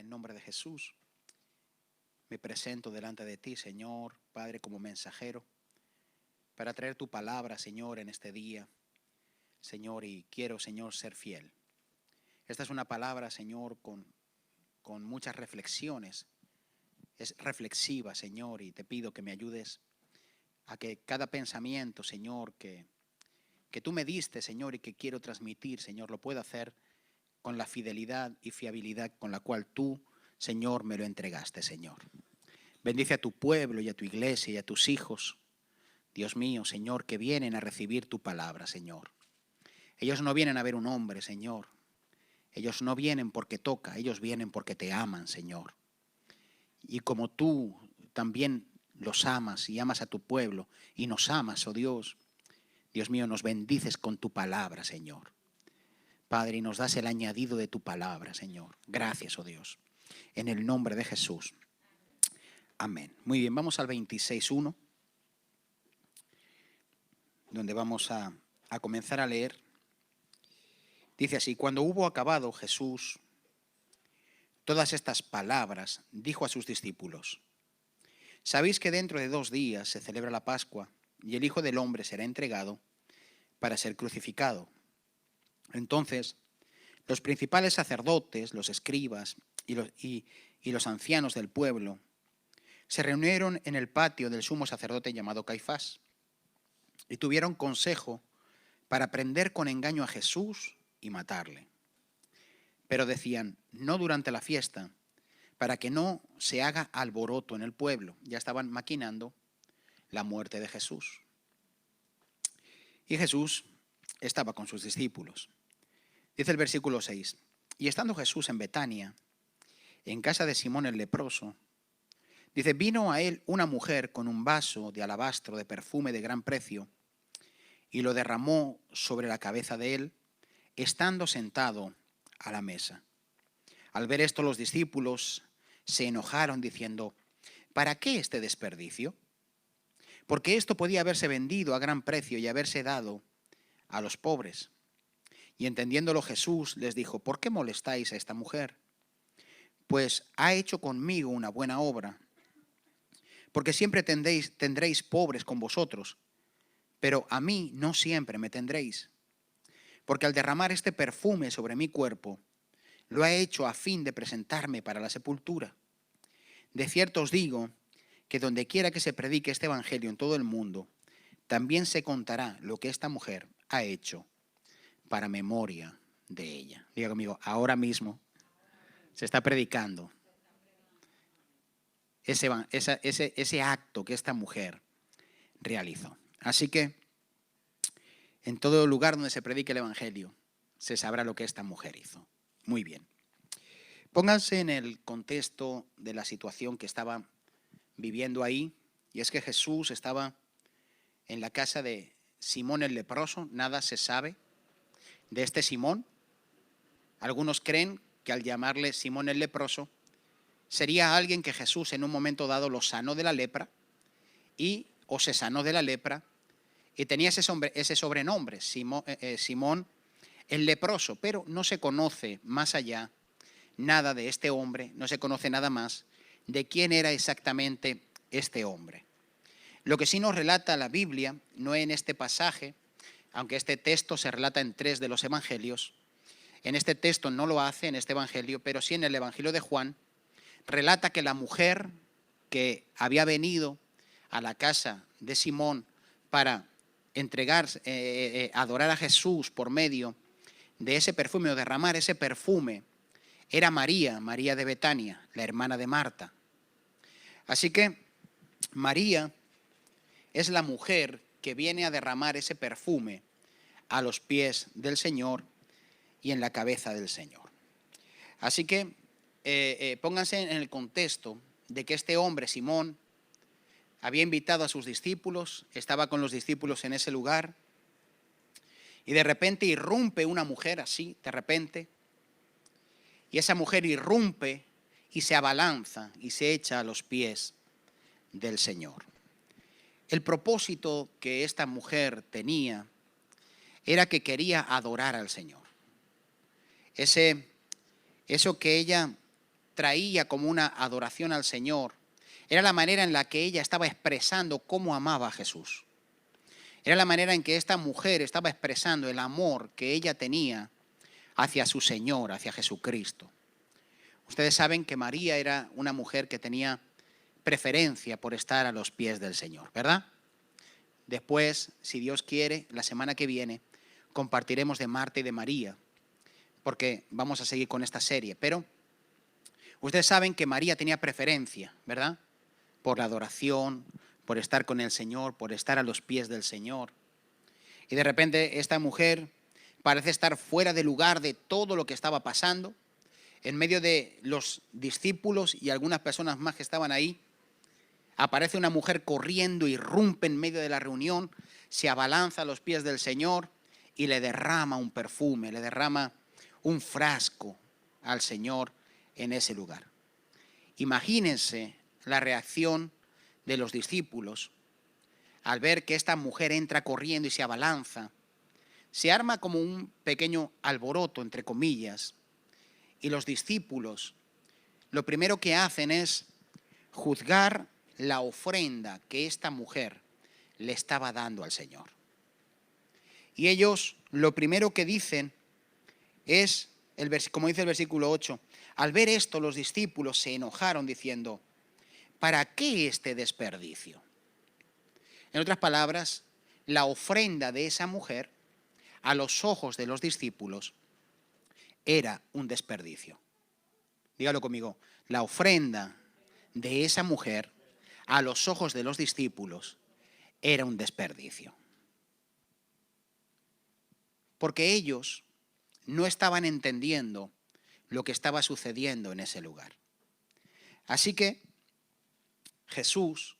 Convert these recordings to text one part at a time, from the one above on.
el nombre de Jesús, me presento delante de ti, Señor, Padre, como mensajero, para traer tu palabra, Señor, en este día, Señor, y quiero, Señor, ser fiel. Esta es una palabra, Señor, con muchas reflexiones. Es reflexiva, Señor, y te pido que me ayudes a que cada pensamiento, Señor, que tú me diste, Señor, y que quiero transmitir, Señor, lo pueda hacer con la fidelidad y fiabilidad con la cual tú, Señor, me lo entregaste, Señor. Bendice a tu pueblo y a tu iglesia y a tus hijos, Dios mío, Señor, que vienen a recibir tu palabra, Señor. Ellos no vienen a ver un hombre, Señor. Ellos no vienen porque toca, ellos vienen porque te aman, Señor. Y como tú también los amas y amas a tu pueblo y nos amas, oh Dios, Dios mío, nos bendices con tu palabra, Señor. Padre, y nos das el añadido de tu palabra, Señor. Gracias, oh Dios. En el nombre de Jesús. Amén. Muy bien, vamos al 26.1, donde vamos a comenzar a leer. Dice así: cuando hubo acabado Jesús todas estas palabras, dijo a sus discípulos: sabéis que dentro de 2 días se celebra la Pascua y el Hijo del Hombre será entregado para ser crucificado. Entonces, los principales sacerdotes, los escribas y los ancianos del pueblo se reunieron en el patio del sumo sacerdote llamado Caifás y tuvieron consejo para prender con engaño a Jesús y matarle. Pero decían: no durante la fiesta, para que no se haga alboroto en el pueblo. Ya estaban maquinando la muerte de Jesús. Y Jesús estaba con sus discípulos. Dice el versículo 6: y estando Jesús en Betania, en casa de Simón el leproso, dice, vino a él una mujer con un vaso de alabastro de perfume de gran precio y lo derramó sobre la cabeza de él, estando sentado a la mesa. Al ver esto, los discípulos se enojaron diciendo: ¿para qué este desperdicio? Porque esto podía haberse vendido a gran precio y haberse dado a los pobres. Y entendiéndolo Jesús les dijo: ¿por qué molestáis a esta mujer? Pues ha hecho conmigo una buena obra. Porque siempre tendréis pobres con vosotros, pero a mí no siempre me tendréis. Porque al derramar este perfume sobre mi cuerpo, lo ha hecho a fin de presentarme para la sepultura. De cierto os digo que donde quiera que se predique este evangelio en todo el mundo, también se contará lo que esta mujer ha hecho para memoria de ella. Diga conmigo: ahora mismo se está predicando ese acto que esta mujer realizó. Así que en todo lugar donde se predique el evangelio, se sabrá lo que esta mujer hizo. Muy bien. Pónganse en el contexto de la situación que estaba viviendo ahí, y es que Jesús estaba en la casa de Simón el leproso. Nada se sabe de este Simón. Algunos creen que al llamarle Simón el leproso, sería alguien que Jesús en un momento dado lo sanó de la lepra, o se sanó de la lepra, y tenía ese sobrenombre, Simón el leproso, pero no se conoce más allá nada de este hombre, no se conoce nada más de quién era exactamente este hombre. Lo que sí nos relata la Biblia, no en este pasaje, aunque este texto se relata en 3 de los evangelios, en este texto no lo hace en este evangelio, pero sí en el evangelio de Juan, relata que la mujer que había venido a la casa de Simón para adorar a Jesús por medio de ese perfume o derramar ese perfume, era María de Betania, la hermana de Marta. Así que María es la mujer que viene a derramar ese perfume a los pies del Señor y en la cabeza del Señor. Así que pónganse en el contexto de que este hombre, Simón, había invitado a sus discípulos, estaba con los discípulos en ese lugar, y de repente irrumpe una mujer así, de repente, y esa mujer irrumpe y se abalanza y se echa a los pies del Señor. El propósito que esta mujer tenía era que quería adorar al Señor. Eso que ella traía como una adoración al Señor era la manera en la que ella estaba expresando cómo amaba a Jesús. Era la manera en que esta mujer estaba expresando el amor que ella tenía hacia su Señor, hacia Jesucristo. Ustedes saben que María era una mujer que tenía preferencia por estar a los pies del Señor, ¿verdad? Después, si Dios quiere, la semana que viene compartiremos de Marta y de María, porque vamos a seguir con esta serie. Pero ustedes saben que María tenía preferencia, ¿verdad? Por la adoración, por estar con el Señor, por estar a los pies del Señor. Y de repente esta mujer parece estar fuera de lugar de todo lo que estaba pasando, en medio de los discípulos y algunas personas más que estaban ahí. Aparece una mujer corriendo, irrumpe en medio de la reunión, se abalanza a los pies del Señor y le derrama un perfume, le derrama un frasco al Señor en ese lugar. Imagínense la reacción de los discípulos al ver que esta mujer entra corriendo y se abalanza. Se arma como un pequeño alboroto, entre comillas, y los discípulos lo primero que hacen es juzgar la ofrenda que esta mujer le estaba dando al Señor. Y ellos lo primero que dicen es, como dice el versículo 8, al ver esto los discípulos se enojaron diciendo, ¿para qué este desperdicio? En otras palabras, la ofrenda de esa mujer a los ojos de los discípulos era un desperdicio. Dígalo conmigo, la ofrenda de esa mujer a los ojos de los discípulos era un desperdicio. Porque ellos no estaban entendiendo lo que estaba sucediendo en ese lugar. Así que Jesús,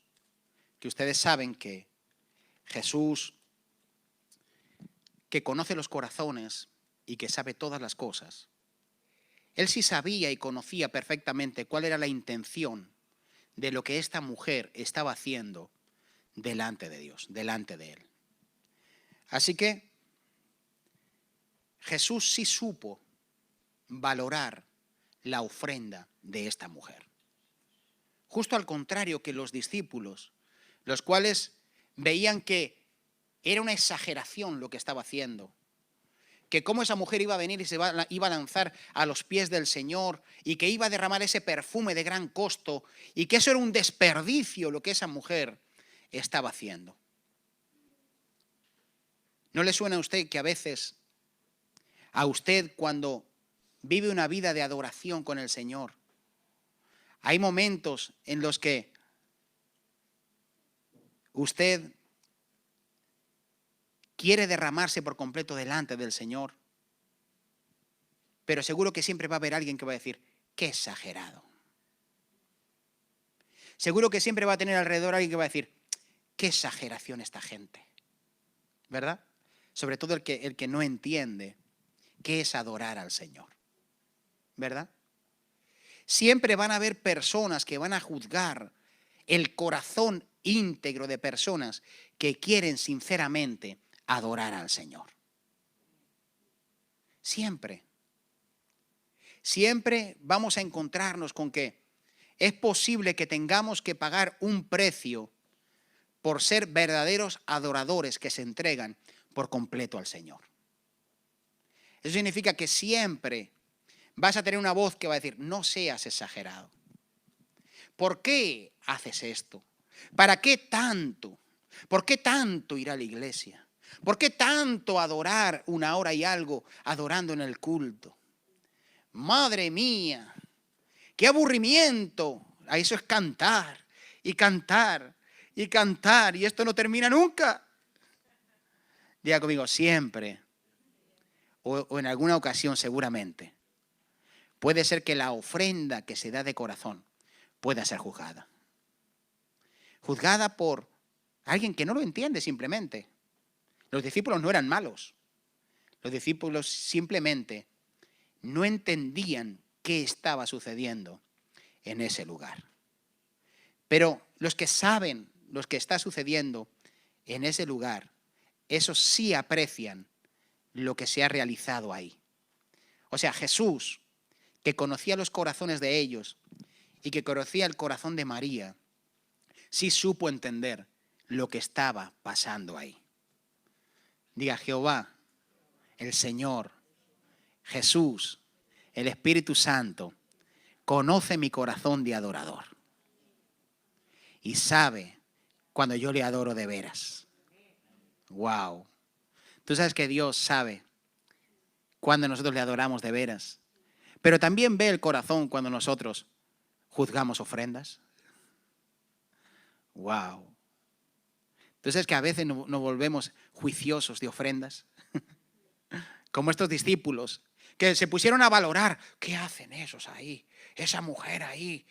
que ustedes saben que Jesús, que conoce los corazones y que sabe todas las cosas, él sí sabía y conocía perfectamente cuál era la intención de lo que esta mujer estaba haciendo delante de Dios, delante de él. Así que Jesús sí supo valorar la ofrenda de esta mujer. Justo al contrario que los discípulos, los cuales veían que era una exageración lo que estaba haciendo, que cómo esa mujer iba a venir y se iba a lanzar a los pies del Señor y que iba a derramar ese perfume de gran costo y que eso era un desperdicio lo que esa mujer estaba haciendo. ¿No le suena a usted que a veces, a usted cuando vive una vida de adoración con el Señor, hay momentos en los que usted quiere derramarse por completo delante del Señor, pero seguro que siempre va a haber alguien que va a decir, qué exagerado? Seguro que siempre va a tener alrededor alguien que va a decir, qué exageración esta gente, ¿verdad? Sobre todo el que no entiende qué es adorar al Señor, ¿verdad? Siempre van a haber personas que van a juzgar el corazón íntegro de personas que quieren sinceramente adorar al Señor. Siempre. Siempre vamos a encontrarnos con que es posible que tengamos que pagar un precio por ser verdaderos adoradores que se entregan por completo al Señor. Eso significa que siempre vas a tener una voz que va a decir, no seas exagerado. ¿Por qué haces esto? ¿Para qué tanto? ¿Por qué tanto ir a la iglesia? ¿Por qué tanto adorar una hora y algo adorando en el culto? Madre mía, qué aburrimiento. Eso es cantar y cantar y cantar y esto no termina nunca. Diga conmigo, siempre o en alguna ocasión seguramente puede ser que la ofrenda que se da de corazón pueda ser juzgada. Juzgada por alguien que no lo entiende simplemente. Los discípulos no eran malos. Los discípulos simplemente no entendían qué estaba sucediendo en ese lugar. Pero los que saben lo que está sucediendo en ese lugar, esos sí aprecian lo que se ha realizado ahí. O sea, Jesús que conocía los corazones de ellos y que conocía el corazón de María, sí supo entender lo que estaba pasando ahí. Diga: Jehová, el Señor, Jesús, el Espíritu Santo, conoce mi corazón de adorador y sabe cuando yo le adoro de veras. Wow. Tú sabes que Dios sabe cuando nosotros le adoramos de veras, pero también ve el corazón cuando nosotros juzgamos ofrendas. Wow. Tú sabes que a veces nos volvemos juiciosos de ofrendas, como estos discípulos que se pusieron a valorar. ¿Qué hacen esos ahí? Esa mujer ahí.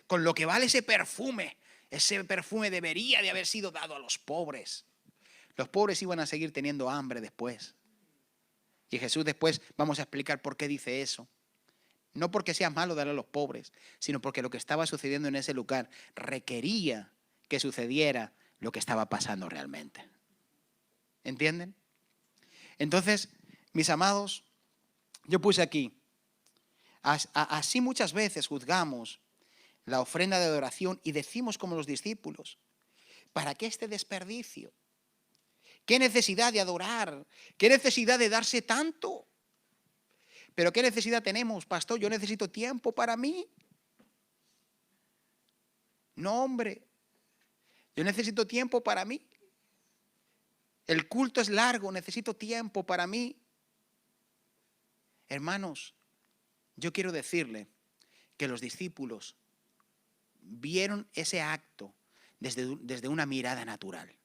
Con lo que vale ese perfume debería de haber sido dado a los pobres. Los pobres iban a seguir teniendo hambre después. Y Jesús después vamos a explicar por qué dice eso. No porque sea malo darle a los pobres, sino porque lo que estaba sucediendo en ese lugar requería que sucediera lo que estaba pasando realmente. ¿Entienden? Entonces, mis amados, yo puse aquí, así muchas veces juzgamos la ofrenda de adoración y decimos como los discípulos: ¿para qué este desperdicio? ¿Qué necesidad de adorar? ¿Qué necesidad de darse tanto? ¿Pero qué necesidad tenemos, pastor? Yo necesito tiempo para mí. No, hombre. Yo necesito tiempo para mí. El culto es largo, necesito tiempo para mí. Hermanos, yo quiero decirle que los discípulos vieron ese acto desde una mirada natural.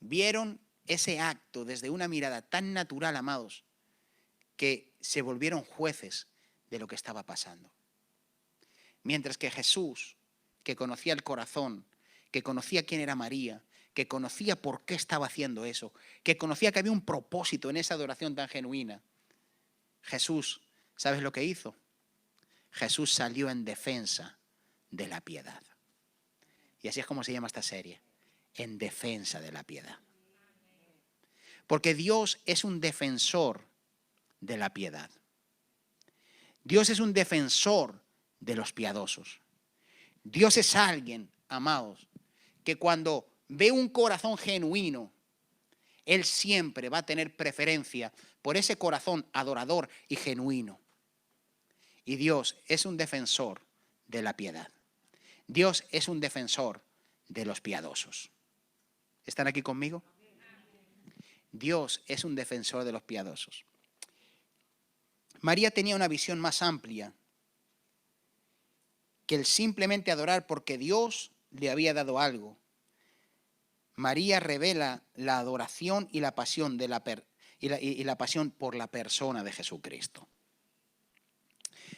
Vieron ese acto desde una mirada tan natural, amados, que se volvieron jueces de lo que estaba pasando. Mientras que Jesús, que conocía el corazón, que conocía quién era María, que conocía por qué estaba haciendo eso, que conocía que había un propósito en esa adoración tan genuina, Jesús, ¿sabes lo que hizo? Jesús salió en defensa de la piedad. Y así es como se llama esta serie: en defensa de la piedad. Porque Dios es un defensor de la piedad. Dios es un defensor de los piadosos. Dios es alguien, amados, que cuando ve un corazón genuino, Él siempre va a tener preferencia por ese corazón adorador y genuino. Y Dios es un defensor de la piedad. Dios es un defensor de los piadosos. ¿Están aquí conmigo? Dios es un defensor de los piadosos. María tenía una visión más amplia que el simplemente adorar porque Dios le había dado algo. María revela la adoración y la pasión y la pasión por la persona de Jesucristo.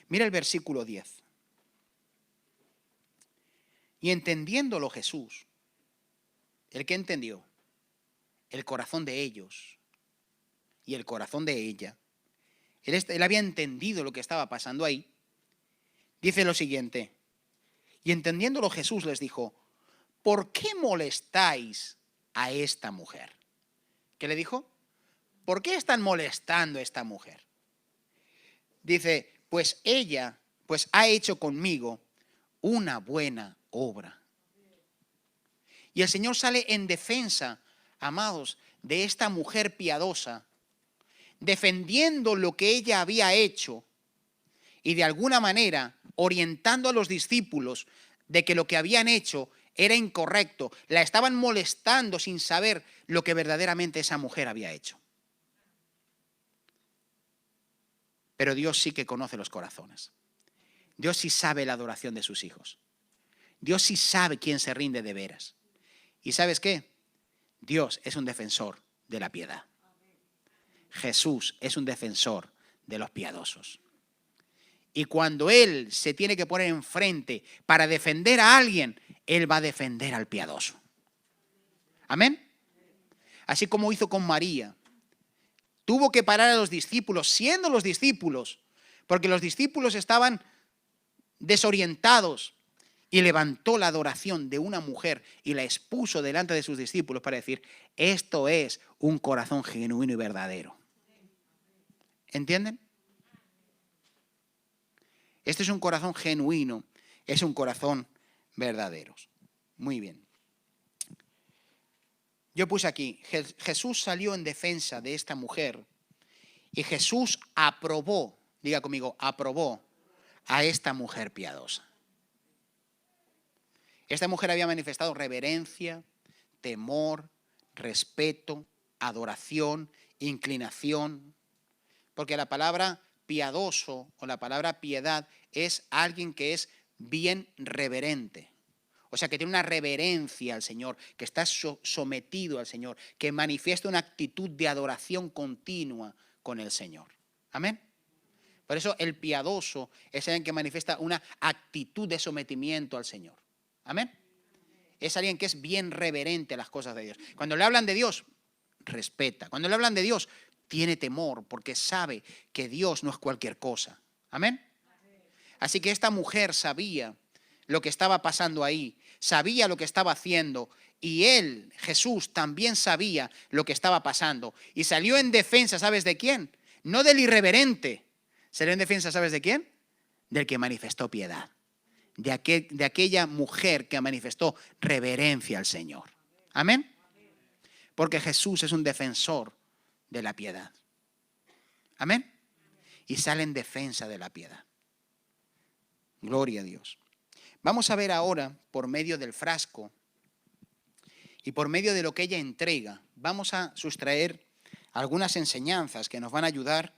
Mira el versículo 10. Y entendiéndolo Jesús, ¿el qué entendió? El corazón de ellos y el corazón de ella. Él había entendido lo que estaba pasando ahí. Dice lo siguiente: y entendiéndolo Jesús les dijo: ¿por qué molestáis a esta mujer? ¿Qué le dijo? ¿Por qué están molestando a esta mujer? Dice: pues ella ha hecho conmigo una buena obra. Y el Señor sale en defensa, amados, de esta mujer piadosa, defendiendo lo que ella había hecho y de alguna manera orientando a los discípulos de que lo que habían hecho era incorrecto. La estaban molestando sin saber lo que verdaderamente esa mujer había hecho. Pero Dios sí que conoce los corazones. Dios sí sabe la adoración de sus hijos. Dios sí sabe quién se rinde de veras. ¿Y sabes qué? Dios es un defensor de la piedad. Jesús es un defensor de los piadosos. Y cuando Él se tiene que poner enfrente para defender a alguien, Él va a defender al piadoso. Amén. Así como hizo con María. Tuvo que parar a los discípulos, siendo los discípulos, porque los discípulos estaban desorientados, y levantó la adoración de una mujer y la expuso delante de sus discípulos para decir: esto es un corazón genuino y verdadero. ¿Entienden? Este es un corazón genuino, es un corazón verdadero. Muy bien. Yo puse aquí, Jesús salió en defensa de esta mujer y Jesús aprobó, diga conmigo, aprobó a esta mujer piadosa. Esta mujer había manifestado reverencia, temor, respeto, adoración, inclinación, porque la palabra piadoso o la palabra piedad es alguien que es bien reverente. O sea, que tiene una reverencia al Señor, que está sometido al Señor, que manifiesta una actitud de adoración continua con el Señor. Amén. Por eso el piadoso es alguien que manifiesta una actitud de sometimiento al Señor. Amén. Es alguien que es bien reverente a las cosas de Dios. Cuando le hablan de Dios, respeta. Cuando le hablan de Dios, tiene temor porque sabe que Dios no es cualquier cosa. Amén. Así que esta mujer sabía lo que estaba pasando ahí, sabía lo que estaba haciendo y él, Jesús, también sabía lo que estaba pasando y salió en defensa, ¿sabes de quién? No del irreverente, salió en defensa, ¿sabes de quién? Del que manifestó piedad, de aquella mujer que manifestó reverencia al Señor. Amén. Porque Jesús es un defensor de la piedad. Amén. Y sale en defensa de la piedad. Gloria a Dios. Vamos a ver ahora, por medio del frasco y por medio de lo que ella entrega, vamos a sustraer algunas enseñanzas que nos van a ayudar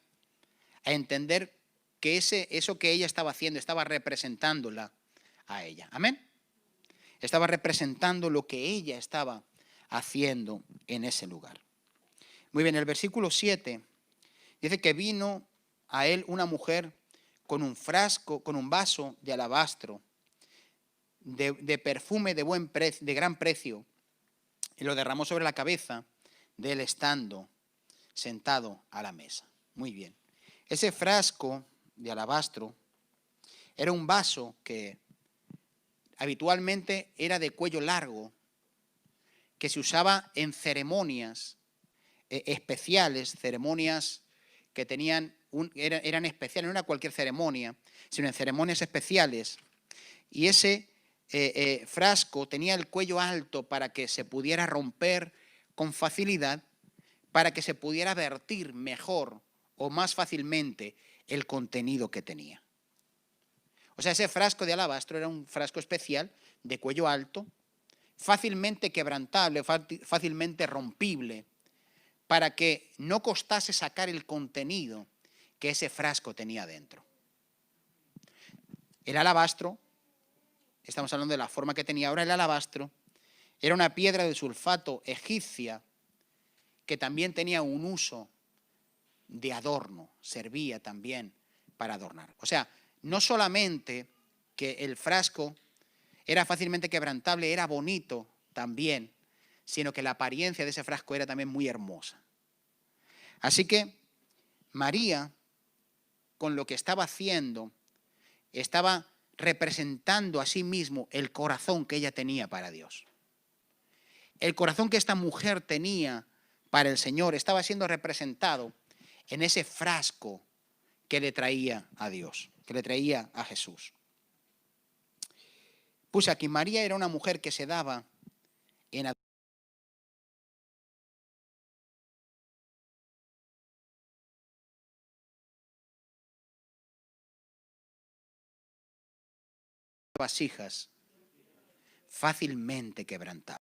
a entender que eso que ella estaba haciendo estaba representándola a ella. Amén. Estaba representando lo que ella estaba haciendo en ese lugar. Muy bien, el versículo 7 dice que vino a él una mujer con un frasco, con un vaso de alabastro, de perfume de gran precio, y lo derramó sobre la cabeza de él estando sentado a la mesa. Muy bien. Ese frasco de alabastro era un vaso que habitualmente era de cuello largo, que se usaba en ceremonias especiales, ceremonias que eran especiales, no era cualquier ceremonia, sino en ceremonias especiales. Y ese frasco tenía el cuello alto para que se pudiera romper con facilidad, para que se pudiera vertir mejor o más fácilmente el contenido que tenía. O sea, ese frasco de alabastro era un frasco especial de cuello alto, fácilmente quebrantable, fácilmente rompible, para que no costase sacar el contenido que ese frasco tenía dentro. El alabastro, estamos hablando de la forma que tenía ahora el alabastro, era una piedra de sulfato egipcia que también tenía un uso de adorno, servía también para adornar. O sea, no solamente que el frasco era fácilmente quebrantable, era bonito también, sino que la apariencia de ese frasco era también muy hermosa. Así que María, con lo que estaba haciendo, estaba representando a sí mismo el corazón que ella tenía para Dios. El corazón que esta mujer tenía para el Señor estaba siendo representado en ese frasco que le traía a Dios, que le traía a Jesús. Puse aquí, María era una mujer que se daba en vasijas fácilmente quebrantables.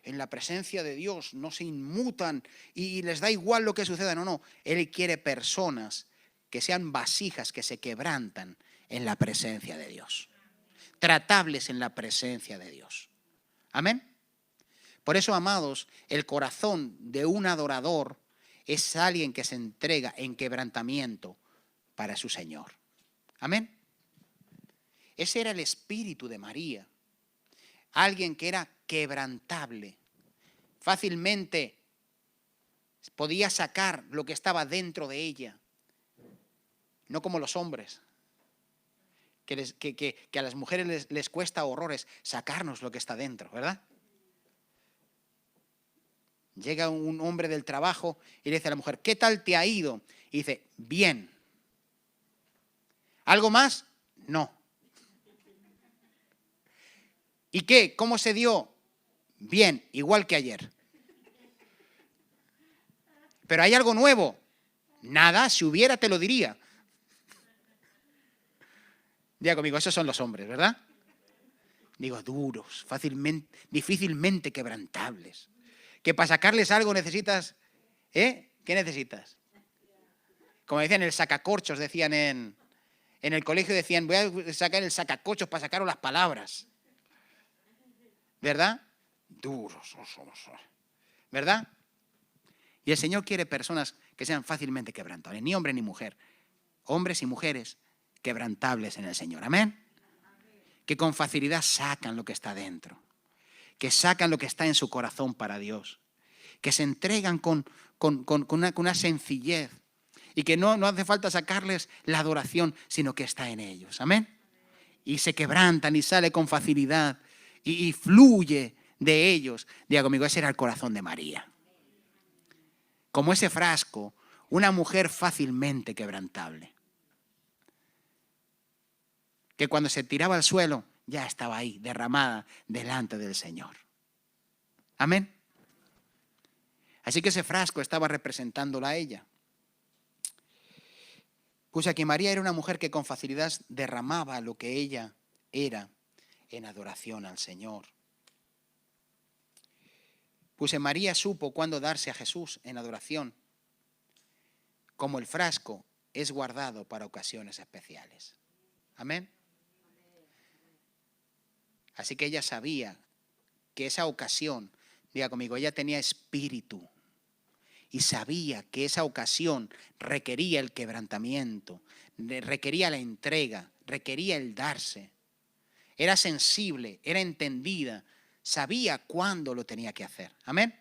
En la presencia de Dios no se inmutan y les da igual lo que suceda. No. Él quiere personas que sean vasijas, que se quebrantan en la presencia de Dios. Tratables en la presencia de Dios. Amén. Por eso, amados, el corazón de un adorador es alguien que se entrega en quebrantamiento para su Señor. Amén. Ese era el espíritu de María. Alguien que era quebrantable. Fácilmente podía sacar lo que estaba dentro de ella. No como los hombres, que a las mujeres les cuesta horrores sacarnos lo que está dentro, ¿verdad? Llega un hombre del trabajo y le dice a la mujer, ¿qué tal te ha ido? Y dice, bien. ¿Algo más? No. ¿Y qué? ¿Cómo se dio? Bien, igual que ayer. ¿Pero hay algo nuevo? Nada, si hubiera te lo diría. Diga conmigo, esos son los hombres, ¿verdad? Digo, duros, difícilmente quebrantables. Que para sacarles algo necesitas, ¿qué necesitas? Como decían, el sacacorchos, decían en el colegio, decían, voy a sacar el sacacorchos para sacaros las palabras. ¿Verdad? Duros, ¿verdad? Y el Señor quiere personas que sean fácilmente quebrantables, ni hombre ni mujer, hombres y mujeres quebrantables en el Señor. Amén. Que con facilidad sacan lo que está dentro, que sacan lo que está en su corazón para Dios, que se entregan con una sencillez y que no hace falta sacarles la adoración, sino que está en ellos. Amén. Y se quebrantan y sale con facilidad y fluye de ellos. Diga conmigo, ese era el corazón de María. Como ese frasco, una mujer fácilmente quebrantable. Que cuando se tiraba al suelo, ya estaba ahí, derramada delante del Señor. Amén. Así que ese frasco estaba representándola a ella. Puse aquí, María era una mujer que con facilidad derramaba lo que ella era en adoración al Señor. Puse, María supo cuándo darse a Jesús en adoración, como el frasco es guardado para ocasiones especiales. Amén. Así que ella sabía que esa ocasión, diga conmigo, ella tenía espíritu y sabía que esa ocasión requería el quebrantamiento, requería la entrega, requería el darse. Era sensible, era entendida, sabía cuándo lo tenía que hacer. Amén.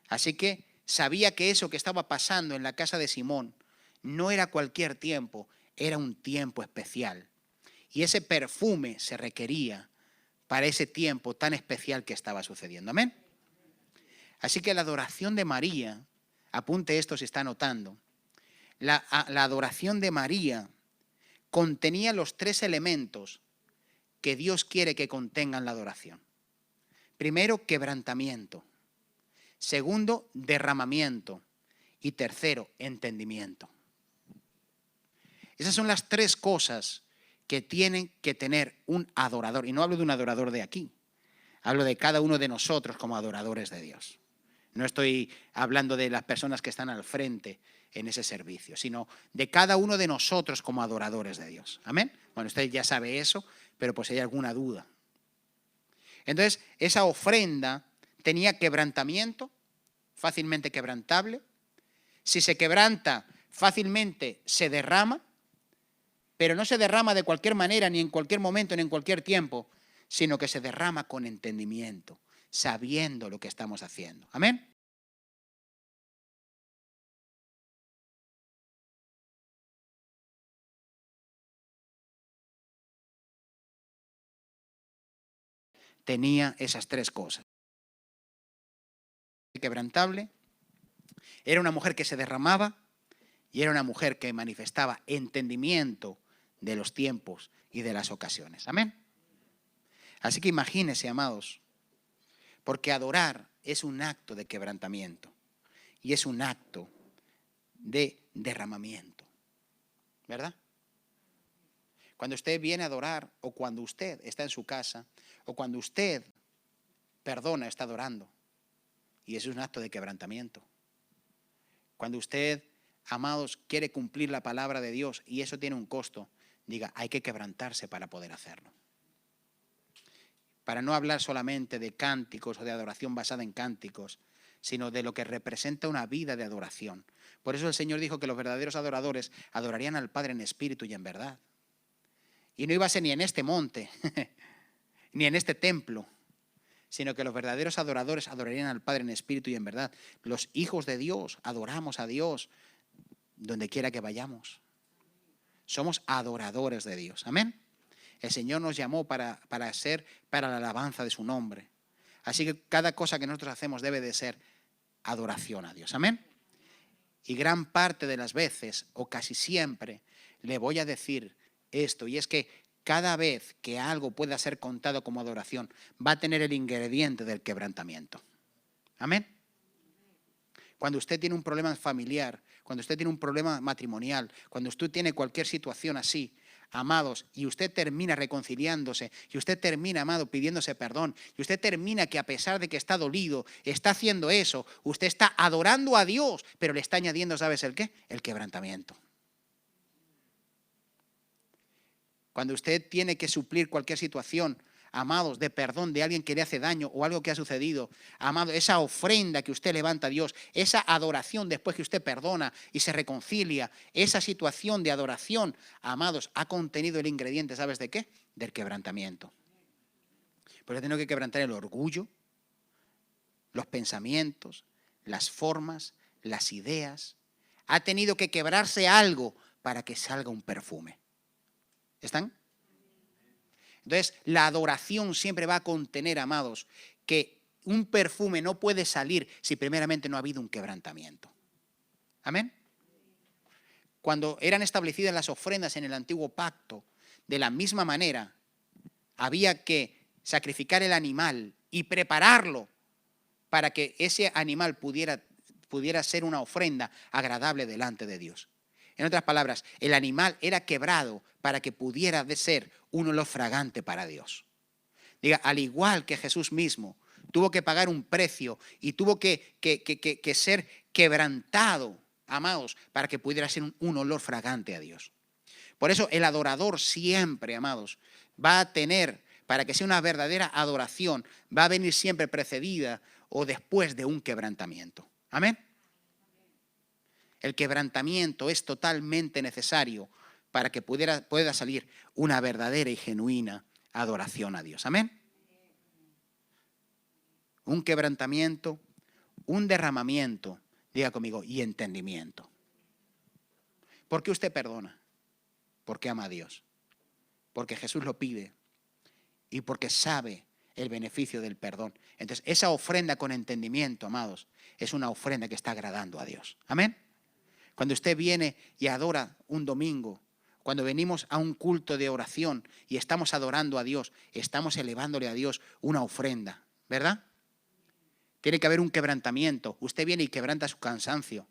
Así que sabía que eso que estaba pasando en la casa de Simón no era cualquier tiempo, era un tiempo especial. Y ese perfume se requería para ese tiempo tan especial que estaba sucediendo. Amén. Así que la adoración de María, apunte esto si está anotando, la adoración de María contenía los 3 elementos que Dios quiere que contengan la adoración. Primero, quebrantamiento. Segundo, derramamiento. Y tercero, entendimiento. Esas son las 3 cosas que tienen que tener un adorador. Y no hablo de un adorador de aquí. Hablo de cada uno de nosotros como adoradores de Dios. No estoy hablando de las personas que están al frente en ese servicio, sino de cada uno de nosotros como adoradores de Dios. Amén. Bueno, usted ya sabe eso, pero pues si hay alguna duda. Entonces, esa ofrenda tenía quebrantamiento, fácilmente quebrantable. Si se quebranta, fácilmente se derrama, pero no se derrama de cualquier manera, ni en cualquier momento, ni en cualquier tiempo, sino que se derrama con entendimiento, sabiendo lo que estamos haciendo. Amén. Tenía esas 3 cosas. Quebrantable, era una mujer que se derramaba y era una mujer que manifestaba entendimiento de los tiempos y de las ocasiones. Amén. Así que imagínense, amados, porque adorar es un acto de quebrantamiento y es un acto de derramamiento, ¿verdad? Cuando usted viene a adorar, o cuando usted está en su casa, o cuando usted perdona, está adorando. Y eso es un acto de quebrantamiento. Cuando usted, amados, quiere cumplir la palabra de Dios y eso tiene un costo, diga, hay que quebrantarse para poder hacerlo. Para no hablar solamente de cánticos o de adoración basada en cánticos, sino de lo que representa una vida de adoración. Por eso el Señor dijo que los verdaderos adoradores adorarían al Padre en espíritu y en verdad. Y no iba a ser ni en este monte, ni en este templo, sino que los verdaderos adoradores adorarían al Padre en espíritu y en verdad. Los hijos de Dios adoramos a Dios donde quiera que vayamos. Somos adoradores de Dios. Amén. El Señor nos llamó para la alabanza de su nombre. Así que cada cosa que nosotros hacemos debe de ser adoración a Dios. Amén. Y gran parte de las veces, o casi siempre, le voy a decir esto, y es que cada vez que algo pueda ser contado como adoración, va a tener el ingrediente del quebrantamiento. Amén. Cuando usted tiene un problema familiar, cuando usted tiene un problema matrimonial, cuando usted tiene cualquier situación así, amados, y usted termina reconciliándose, y usted termina, amado, pidiéndose perdón, y usted termina que a pesar de que está dolido, está haciendo eso, usted está adorando a Dios, pero le está añadiendo, ¿sabes el qué? El quebrantamiento. Cuando usted tiene que suplir cualquier situación, amados, de perdón de alguien que le hace daño o algo que ha sucedido, amado, esa ofrenda que usted levanta a Dios, esa adoración después que usted perdona y se reconcilia, esa situación de adoración, amados, ha contenido el ingrediente, ¿sabes de qué? Del quebrantamiento. Porque tengo que quebrantar el orgullo, los pensamientos, las formas, las ideas. Ha tenido que quebrarse algo para que salga un perfume. ¿Están? Entonces, la adoración siempre va a contener, amados, que un perfume no puede salir si primeramente no ha habido un quebrantamiento. Amén. Cuando eran establecidas las ofrendas en el antiguo pacto, de la misma manera, había que sacrificar el animal y prepararlo para que ese animal pudiera ser una ofrenda agradable delante de Dios. En otras palabras, el animal era quebrado para que pudiera ser un olor fragante para Dios. Diga, al igual que Jesús mismo tuvo que pagar un precio y tuvo que ser quebrantado, amados, para que pudiera ser un olor fragante a Dios. Por eso el adorador siempre, amados, va a tener, para que sea una verdadera adoración, va a venir siempre precedida o después de un quebrantamiento. Amén. El quebrantamiento es totalmente necesario para que pueda salir una verdadera y genuina adoración a Dios. Amén. Un quebrantamiento, un derramamiento, diga conmigo, y entendimiento. ¿Por qué usted perdona? Porque ama a Dios. Porque Jesús lo pide y porque sabe el beneficio del perdón. Entonces, esa ofrenda con entendimiento, amados, es una ofrenda que está agradando a Dios. Amén. Cuando usted viene y adora un domingo, cuando venimos a un culto de oración y estamos adorando a Dios, estamos elevándole a Dios una ofrenda, ¿verdad? Tiene que haber un quebrantamiento. Usted viene y quebranta su cansancio.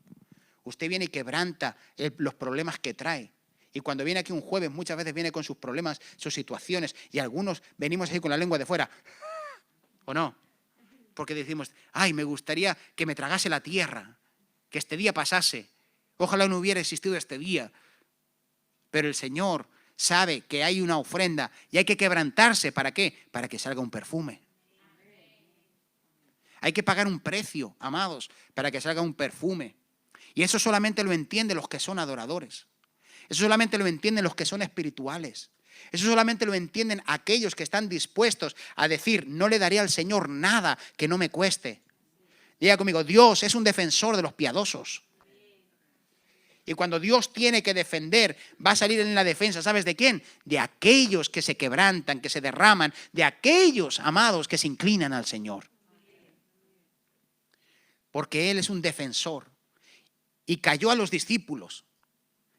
Usted viene y quebranta los problemas que trae. Y cuando viene aquí un jueves, muchas veces viene con sus problemas, sus situaciones, y algunos venimos ahí con la lengua de fuera. ¿O no? Porque decimos, ay, me gustaría que me tragase la tierra, que este día pasase. Ojalá no hubiera existido este día. Pero el Señor sabe que hay una ofrenda y hay que quebrantarse. ¿Para qué? Para que salga un perfume. Hay que pagar un precio, amados, para que salga un perfume. Y eso solamente lo entienden los que son adoradores. Eso solamente lo entienden los que son espirituales. Eso solamente lo entienden aquellos que están dispuestos a decir, no le daré al Señor nada que no me cueste. Diga conmigo, Dios es un defensor de los piadosos. Y cuando Dios tiene que defender, va a salir en la defensa, ¿sabes de quién? De aquellos que se quebrantan, que se derraman, de aquellos, amados, que se inclinan al Señor. Porque Él es un defensor. Y cayó a los discípulos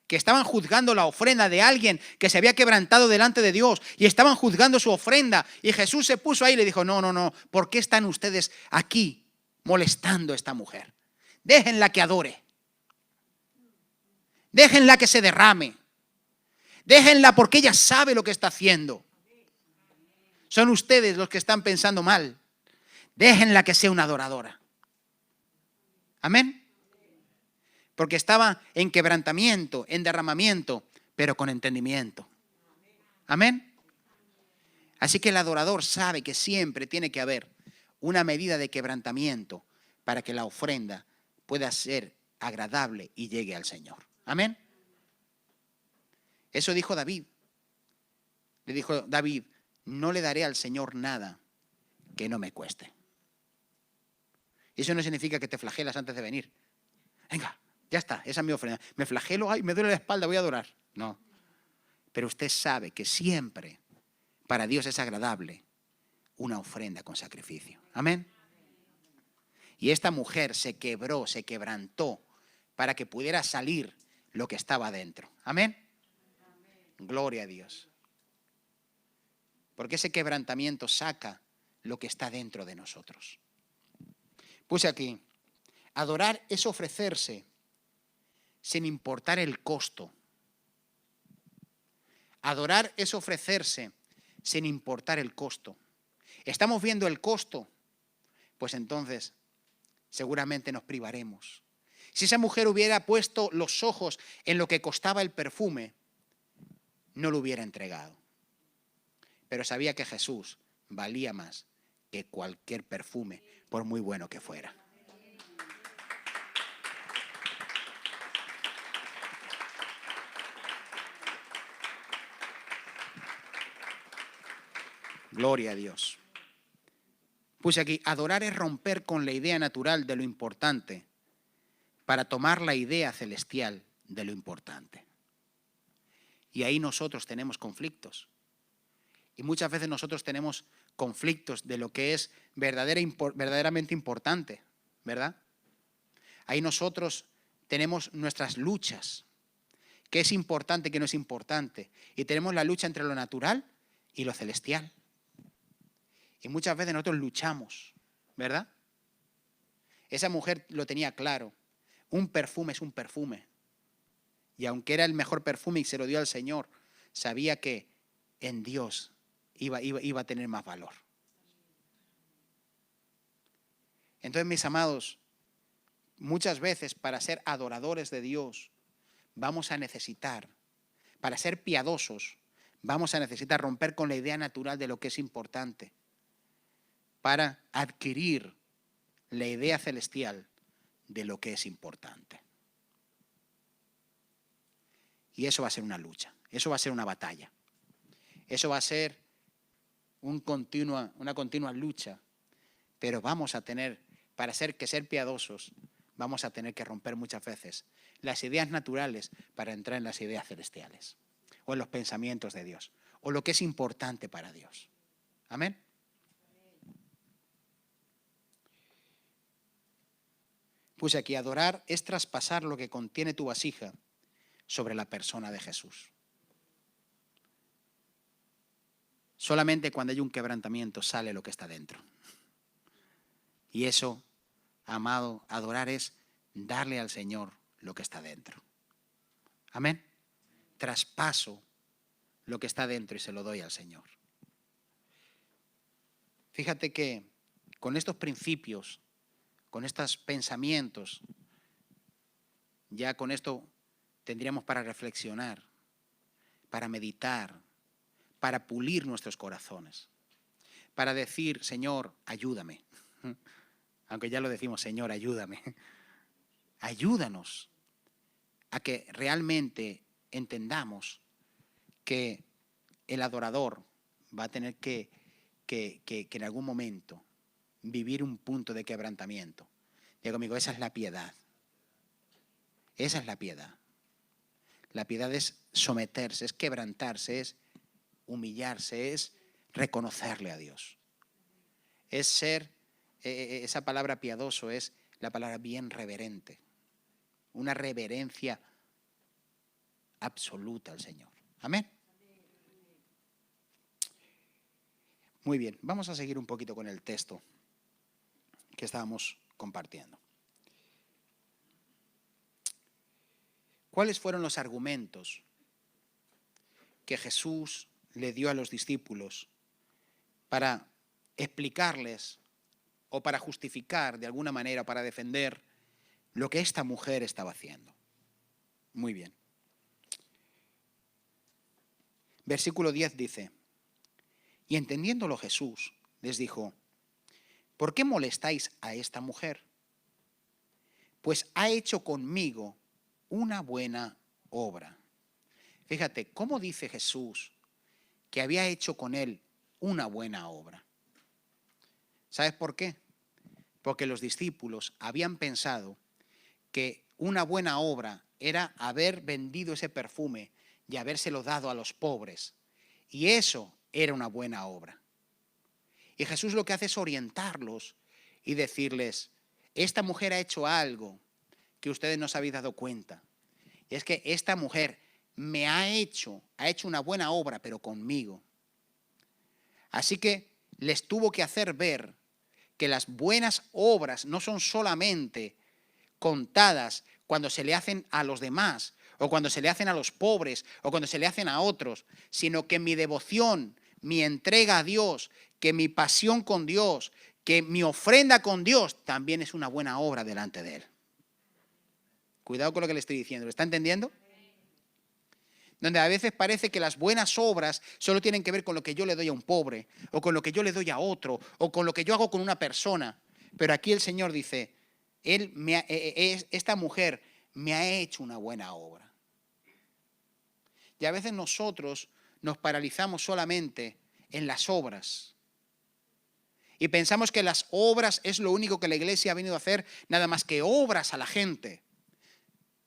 que estaban juzgando la ofrenda de alguien que se había quebrantado delante de Dios y estaban juzgando su ofrenda. Y Jesús se puso ahí y le dijo, no, ¿por qué están ustedes aquí molestando a esta mujer? Déjenla que adore. Déjenla que se derrame. Déjenla porque ella sabe lo que está haciendo. Son ustedes los que están pensando mal. Déjenla que sea una adoradora. Amén. Porque estaba en quebrantamiento, en derramamiento, pero con entendimiento. Amén. Así que el adorador sabe que siempre tiene que haber una medida de quebrantamiento para que la ofrenda pueda ser agradable y llegue al Señor. Amén. Eso dijo David. Le dijo David, no le daré al Señor nada que no me cueste. Eso no significa que te flagelas antes de venir. Venga, ya está, esa es mi ofrenda. Me flagelo, ay, me duele la espalda, voy a adorar. No. Pero usted sabe que siempre para Dios es agradable una ofrenda con sacrificio. Amén. Y esta mujer se quebró, se quebrantó para que pudiera salir lo que estaba dentro. Amén. Gloria a Dios. Porque ese quebrantamiento saca lo que está dentro de nosotros. Puse aquí, adorar es ofrecerse sin importar el costo. Adorar es ofrecerse sin importar el costo. ¿Estamos viendo el costo? Pues entonces seguramente nos privaremos. Si esa mujer hubiera puesto los ojos en lo que costaba el perfume, no lo hubiera entregado. Pero sabía que Jesús valía más que cualquier perfume, por muy bueno que fuera. Gloria a Dios. Puse aquí, adorar es romper con la idea natural de lo importante para tomar la idea celestial de lo importante. Y ahí nosotros tenemos conflictos. Y muchas veces nosotros tenemos conflictos de lo que es verdaderamente importante, ¿verdad? Ahí nosotros tenemos nuestras luchas. ¿Qué es importante, qué no es importante? Y tenemos la lucha entre lo natural y lo celestial. Y muchas veces nosotros luchamos, ¿verdad? Esa mujer lo tenía claro. Un perfume es un perfume. Y aunque era el mejor perfume y se lo dio al Señor, sabía que en Dios iba a tener más valor. Entonces, mis amados, muchas veces para ser adoradores de Dios vamos a necesitar, para ser piadosos, vamos a necesitar romper con la idea natural de lo que es importante, para adquirir la idea celestial de lo que es importante. Y eso va a ser una lucha, eso va a ser una batalla, eso va a ser una continua lucha, pero vamos a tener, para ser piadosos, vamos a tener que romper muchas veces las ideas naturales para entrar en las ideas celestiales, o en los pensamientos de Dios, o lo que es importante para Dios. Amén. Puse aquí, adorar es traspasar lo que contiene tu vasija sobre la persona de Jesús. Solamente cuando hay un quebrantamiento sale lo que está dentro. Y eso, amado, adorar es darle al Señor lo que está dentro. Amén. Traspaso lo que está dentro y se lo doy al Señor. Fíjate que con estos principios, con estos pensamientos, ya con esto tendríamos para reflexionar, para meditar, para pulir nuestros corazones, para decir, Señor, ayúdame. Aunque ya lo decimos, Señor, ayúdame. Ayúdanos a que realmente entendamos que el adorador va a tener que en algún momento vivir un punto de quebrantamiento. Digo conmigo, esa es la piedad. Esa es la piedad. La piedad es someterse, es quebrantarse, es humillarse, es reconocerle a Dios. Es ser, esa palabra piadoso es la palabra bien reverente. Una reverencia absoluta al Señor. Amén. Muy bien, vamos a seguir un poquito con el texto que estábamos compartiendo. ¿Cuáles fueron los argumentos que Jesús le dio a los discípulos para explicarles o para justificar de alguna manera, para defender lo que esta mujer estaba haciendo? Muy bien. Versículo 10 dice, y entendiéndolo Jesús les dijo, ¿por qué molestáis a esta mujer? Pues ha hecho conmigo una buena obra. Fíjate, ¿cómo dice Jesús que había hecho con él una buena obra? ¿Sabes por qué? Porque los discípulos habían pensado que una buena obra era haber vendido ese perfume y habérselo dado a los pobres. Y eso era una buena obra. Y Jesús lo que hace es orientarlos y decirles, esta mujer ha hecho algo que ustedes no se habéis dado cuenta. Y es que esta mujer me ha hecho una buena obra, pero conmigo. Así que les tuvo que hacer ver que las buenas obras no son solamente contadas cuando se le hacen a los demás, o cuando se le hacen a los pobres, o cuando se le hacen a otros, sino que mi devoción, mi entrega a Dios, que mi pasión con Dios, que mi ofrenda con Dios también es una buena obra delante de Él. Cuidado con lo que le estoy diciendo, ¿lo está entendiendo? Donde a veces parece que las buenas obras solo tienen que ver con lo que yo le doy a un pobre, o con lo que yo le doy a otro, o con lo que yo hago con una persona. Pero aquí el Señor dice, esta mujer me ha hecho una buena obra. Y a veces nosotros nos paralizamos solamente en las obras. Y pensamos que las obras es lo único que la iglesia ha venido a hacer, nada más que obras a la gente.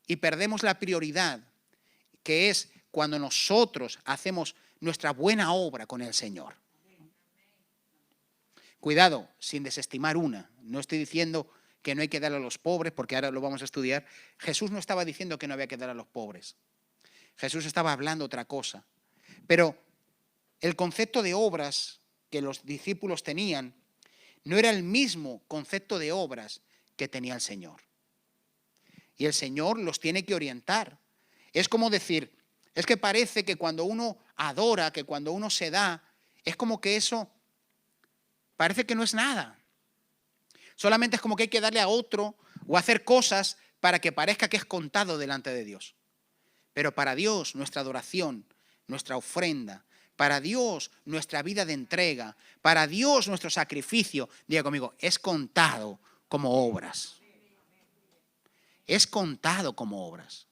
Y perdemos la prioridad, que es cuando nosotros hacemos nuestra buena obra con el Señor. Cuidado, sin desestimar una. No estoy diciendo que no hay que dar a los pobres, porque ahora lo vamos a estudiar. Jesús no estaba diciendo que no había que dar a los pobres. Jesús estaba hablando otra cosa. Pero el concepto de obras que los discípulos tenían no era el mismo concepto de obras que tenía el Señor. Y el Señor los tiene que orientar. Es como decir, es que parece que cuando uno adora, que cuando uno se da, es como que eso parece que no es nada. Solamente es como que hay que darle a otro o hacer cosas para que parezca que es contado delante de Dios. Pero para Dios nuestra adoración, nuestra ofrenda, para Dios nuestra vida de entrega, para Dios nuestro sacrificio, diga conmigo, es contado como obras. Es contado como obras.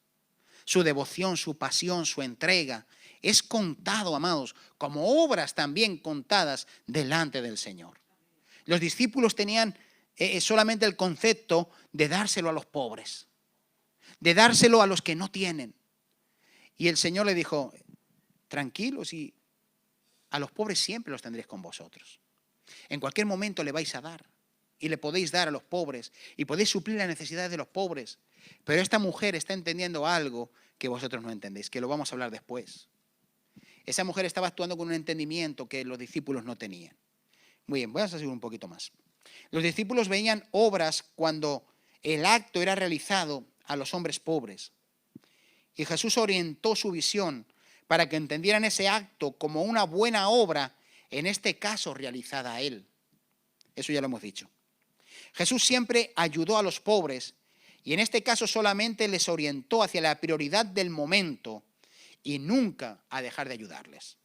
Su devoción, su pasión, su entrega, es contado, amados, como obras también contadas delante del Señor. Los discípulos tenían solamente el concepto de dárselo a los pobres, de dárselo a los que no tienen. Y el Señor le dijo, tranquilos, y a los pobres siempre los tendréis con vosotros. En cualquier momento le vais a dar. Y le podéis dar a los pobres. Y podéis suplir las necesidades de los pobres. Pero esta mujer está entendiendo algo que vosotros no entendéis, que lo vamos a hablar después. Esa mujer estaba actuando con un entendimiento que los discípulos no tenían. Muy bien, voy a seguir un poquito más. Los discípulos veían obras cuando el acto era realizado a los hombres pobres. Y Jesús orientó su visión para que entendieran ese acto como una buena obra, en este caso realizada a Él. Eso ya lo hemos dicho. Jesús siempre ayudó a los pobres y en este caso solamente les orientó hacia la prioridad del momento y nunca a dejar de ayudarles.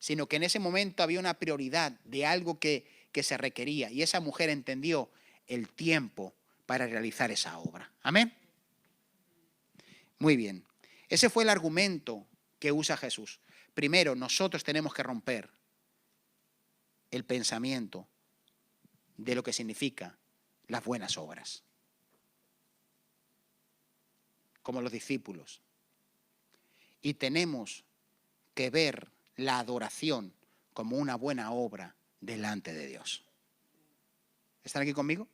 Sino que en ese momento había una prioridad de algo que se requería y esa mujer entendió el tiempo para realizar esa obra. Amén. Muy bien. Ese fue el argumento que usa Jesús. Primero, nosotros tenemos que romper el pensamiento de lo que significa las buenas obras. Como los discípulos. Y tenemos que ver la adoración como una buena obra delante de Dios. ¿Están aquí conmigo?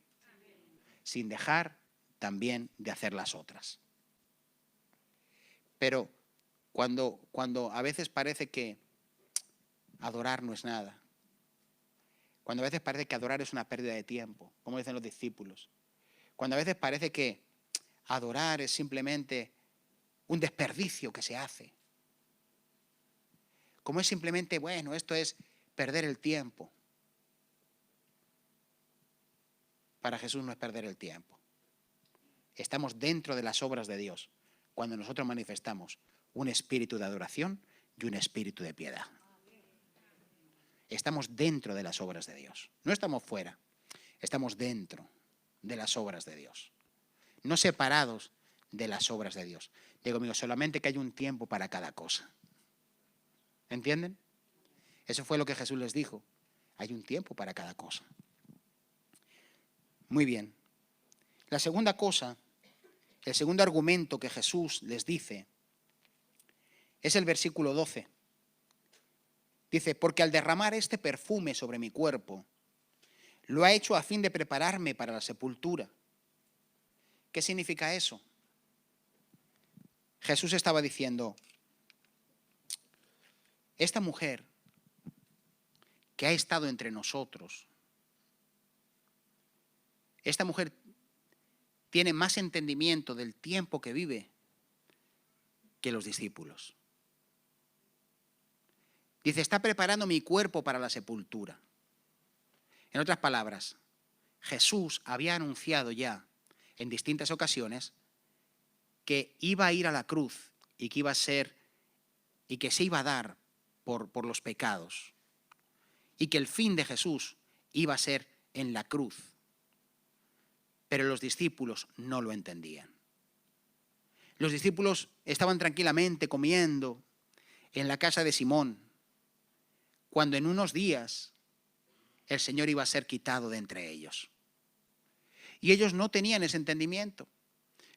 Sin dejar también de hacer las otras. Pero cuando a veces parece que adorar no es nada, cuando a veces parece que adorar es una pérdida de tiempo, como dicen los discípulos, cuando a veces parece que adorar es simplemente un desperdicio que se hace, como es simplemente, bueno, esto es perder el tiempo. Para Jesús no es perder el tiempo. Estamos dentro de las obras de Dios cuando nosotros manifestamos un espíritu de adoración y un espíritu de piedad. Estamos dentro de las obras de Dios. No estamos fuera, estamos dentro de las obras de Dios. No separados de las obras de Dios. Digo, amigo, solamente que hay un tiempo para cada cosa. ¿Entienden? Eso fue lo que Jesús les dijo. Hay un tiempo para cada cosa. Muy bien. La segunda cosa, el segundo argumento que Jesús les dice, es el versículo 12. Dice, porque al derramar este perfume sobre mi cuerpo, lo ha hecho a fin de prepararme para la sepultura. ¿Qué significa eso? Jesús estaba diciendo, esta mujer que ha estado entre nosotros, esta mujer tiene más entendimiento del tiempo que vive que los discípulos. Dice, está preparando mi cuerpo para la sepultura. En otras palabras, Jesús había anunciado ya en distintas ocasiones que iba a ir a la cruz y que iba a ser y que se iba a dar por los pecados y que el fin de Jesús iba a ser en la cruz. Pero los discípulos no lo entendían. Los discípulos estaban tranquilamente comiendo en la casa de Simón, cuando en unos días el Señor iba a ser quitado de entre ellos. Y ellos no tenían ese entendimiento.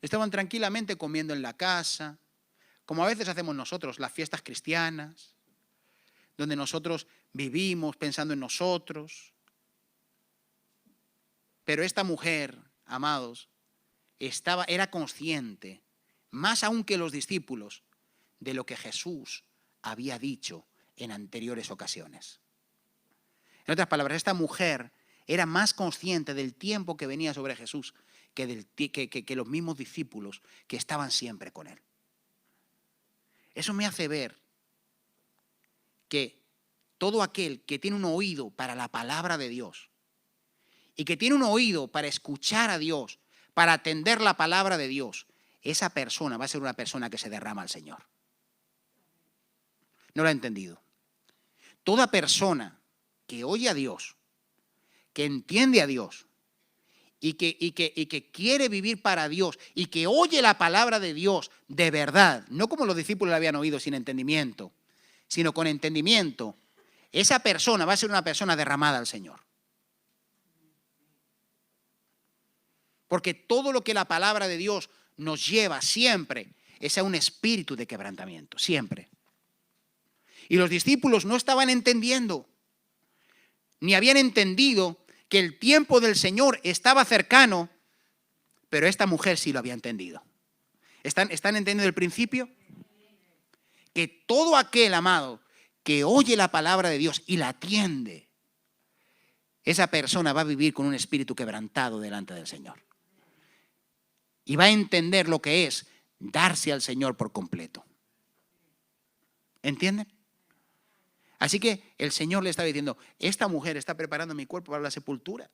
Estaban tranquilamente comiendo en la casa, como a veces hacemos nosotros, las fiestas cristianas, donde nosotros vivimos pensando en nosotros. Pero esta mujer, amados, era consciente, más aún que los discípulos, de lo que Jesús había dicho en anteriores ocasiones. En otras palabras, esta mujer era más consciente del tiempo que venía sobre Jesús que los mismos discípulos que estaban siempre con él. Eso me hace ver que todo aquel que tiene un oído para la palabra de Dios y que tiene un oído para escuchar a Dios, para atender la palabra de Dios, esa persona va a ser una persona que se derrama al Señor. No lo ha entendido. Toda persona que oye a Dios, que entiende a Dios y que quiere vivir para Dios y que oye la palabra de Dios de verdad, no como los discípulos la habían oído sin entendimiento, sino con entendimiento, esa persona va a ser una persona derramada al Señor. Porque todo lo que la palabra de Dios nos lleva siempre es a un espíritu de quebrantamiento, siempre. Y los discípulos no estaban entendiendo, ni habían entendido que el tiempo del Señor estaba cercano, pero esta mujer sí lo había entendido. ¿Están entendiendo el principio? Que todo aquel, amado, que oye la palabra de Dios y la atiende, esa persona va a vivir con un espíritu quebrantado delante del Señor. Y va a entender lo que es darse al Señor por completo. ¿Entienden? Así que el Señor le estaba diciendo, esta mujer está preparando mi cuerpo para la sepultura.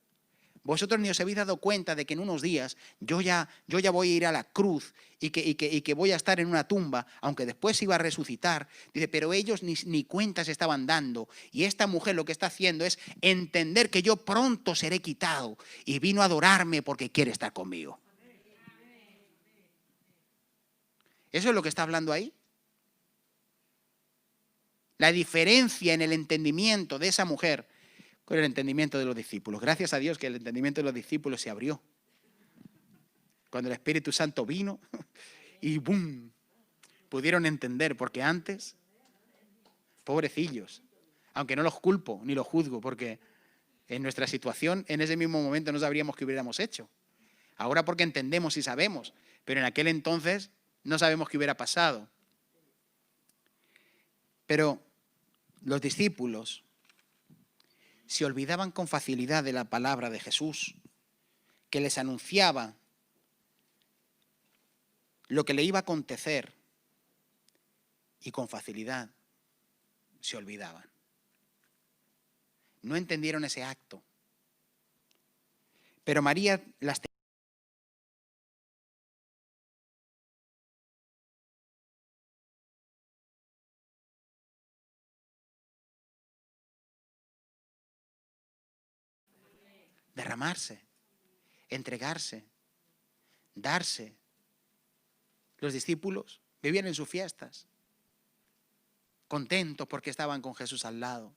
Vosotros ni os habéis dado cuenta de que en unos días yo ya voy a ir a la cruz y que voy a estar en una tumba, aunque después iba a resucitar. Dice, pero ellos ni cuenta se estaban dando. Y esta mujer lo que está haciendo es entender que yo pronto seré quitado y vino a adorarme porque quiere estar conmigo. ¿Eso es lo que está hablando ahí? La diferencia en el entendimiento de esa mujer con el entendimiento de los discípulos. Gracias a Dios que el entendimiento de los discípulos se abrió. Cuando el Espíritu Santo vino y ¡bum! Pudieron entender, porque antes, pobrecillos, aunque no los culpo ni los juzgo, porque en nuestra situación en ese mismo momento no sabríamos qué hubiéramos hecho. Ahora porque entendemos y sabemos, pero en aquel entonces no sabemos qué hubiera pasado. Pero los discípulos se olvidaban con facilidad de la palabra de Jesús, que les anunciaba lo que le iba a acontecer, y con facilidad se olvidaban. No entendieron ese acto. Pero María las derramarse, entregarse, darse. Los discípulos vivían en sus fiestas, contentos porque estaban con Jesús al lado,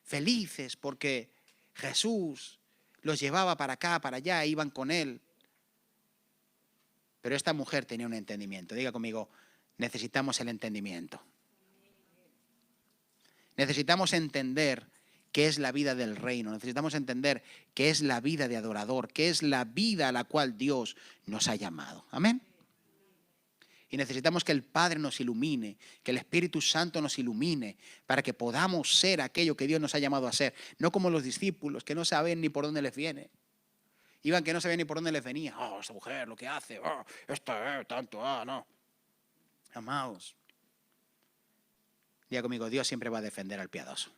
felices porque Jesús los llevaba para acá, para allá, iban con él. Pero esta mujer tenía un entendimiento. Diga conmigo, necesitamos el entendimiento. Necesitamos entender qué es la vida del reino. Necesitamos entender qué es la vida de adorador, qué es la vida a la cual Dios nos ha llamado. Amén. Y necesitamos que el Padre nos ilumine, que el Espíritu Santo nos ilumine para que podamos ser aquello que Dios nos ha llamado a ser. No como los discípulos que no saben ni por dónde les viene. Iban que no sabían ni por dónde les venía. Oh, esta mujer lo que hace. Oh, esta tanto. No. Amados. Diga conmigo, Dios siempre va a defender al piadoso.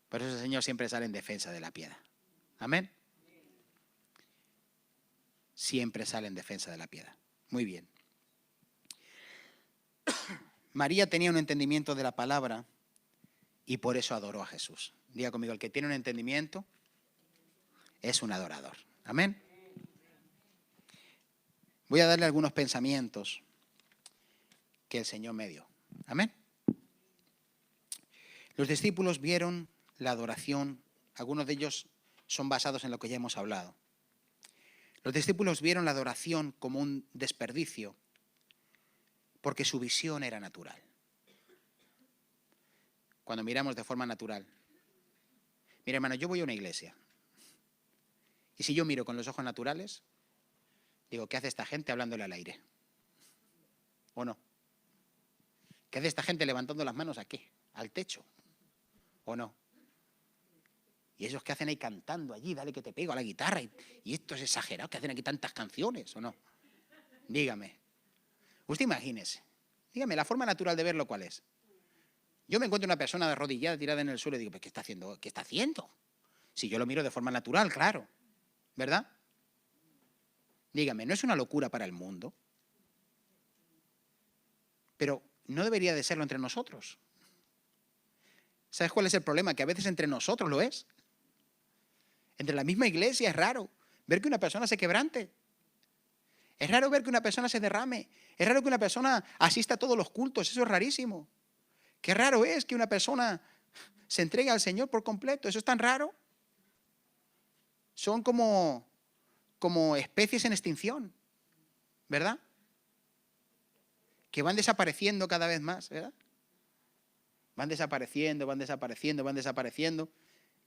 Por eso el Señor siempre sale en defensa de la piedad. Amén. Siempre sale en defensa de la piedad. Muy bien. María tenía un entendimiento de la palabra y por eso adoró a Jesús. Diga conmigo, el que tiene un entendimiento es un adorador. Amén. Voy a darle algunos pensamientos que el Señor me dio. Amén. Los discípulos vieron la adoración, algunos de ellos son basados en lo que ya hemos hablado. Los discípulos vieron la adoración como un desperdicio porque su visión era natural. Cuando miramos de forma natural. Mira, hermano, yo voy a una iglesia y si yo miro con los ojos naturales, digo, ¿qué hace esta gente hablándole al aire? ¿O no? ¿Qué hace esta gente levantando las manos aquí, al techo? ¿O no? Y esos que hacen ahí cantando allí, dale que te pego a la guitarra. Y esto es exagerado, que hacen aquí tantas canciones, ¿o no? Dígame. Usted imagínese. Dígame, la forma natural de verlo, ¿cuál es? Yo me encuentro una persona arrodillada, tirada en el suelo y digo, ¿qué está haciendo? ¿Qué está haciendo? Si yo lo miro de forma natural, claro. ¿Verdad? Dígame, ¿no es una locura para el mundo? Pero no debería de serlo entre nosotros. ¿Sabes cuál es el problema? Que a veces entre nosotros lo es. Entre la misma iglesia es raro ver que una persona se quebrante. Es raro ver que una persona se derrame. Es raro que una persona asista a todos los cultos. Eso es rarísimo. Qué raro es que una persona se entregue al Señor por completo. Eso es tan raro. Son como especies en extinción, ¿verdad? Que van desapareciendo cada vez más, ¿verdad? Van desapareciendo.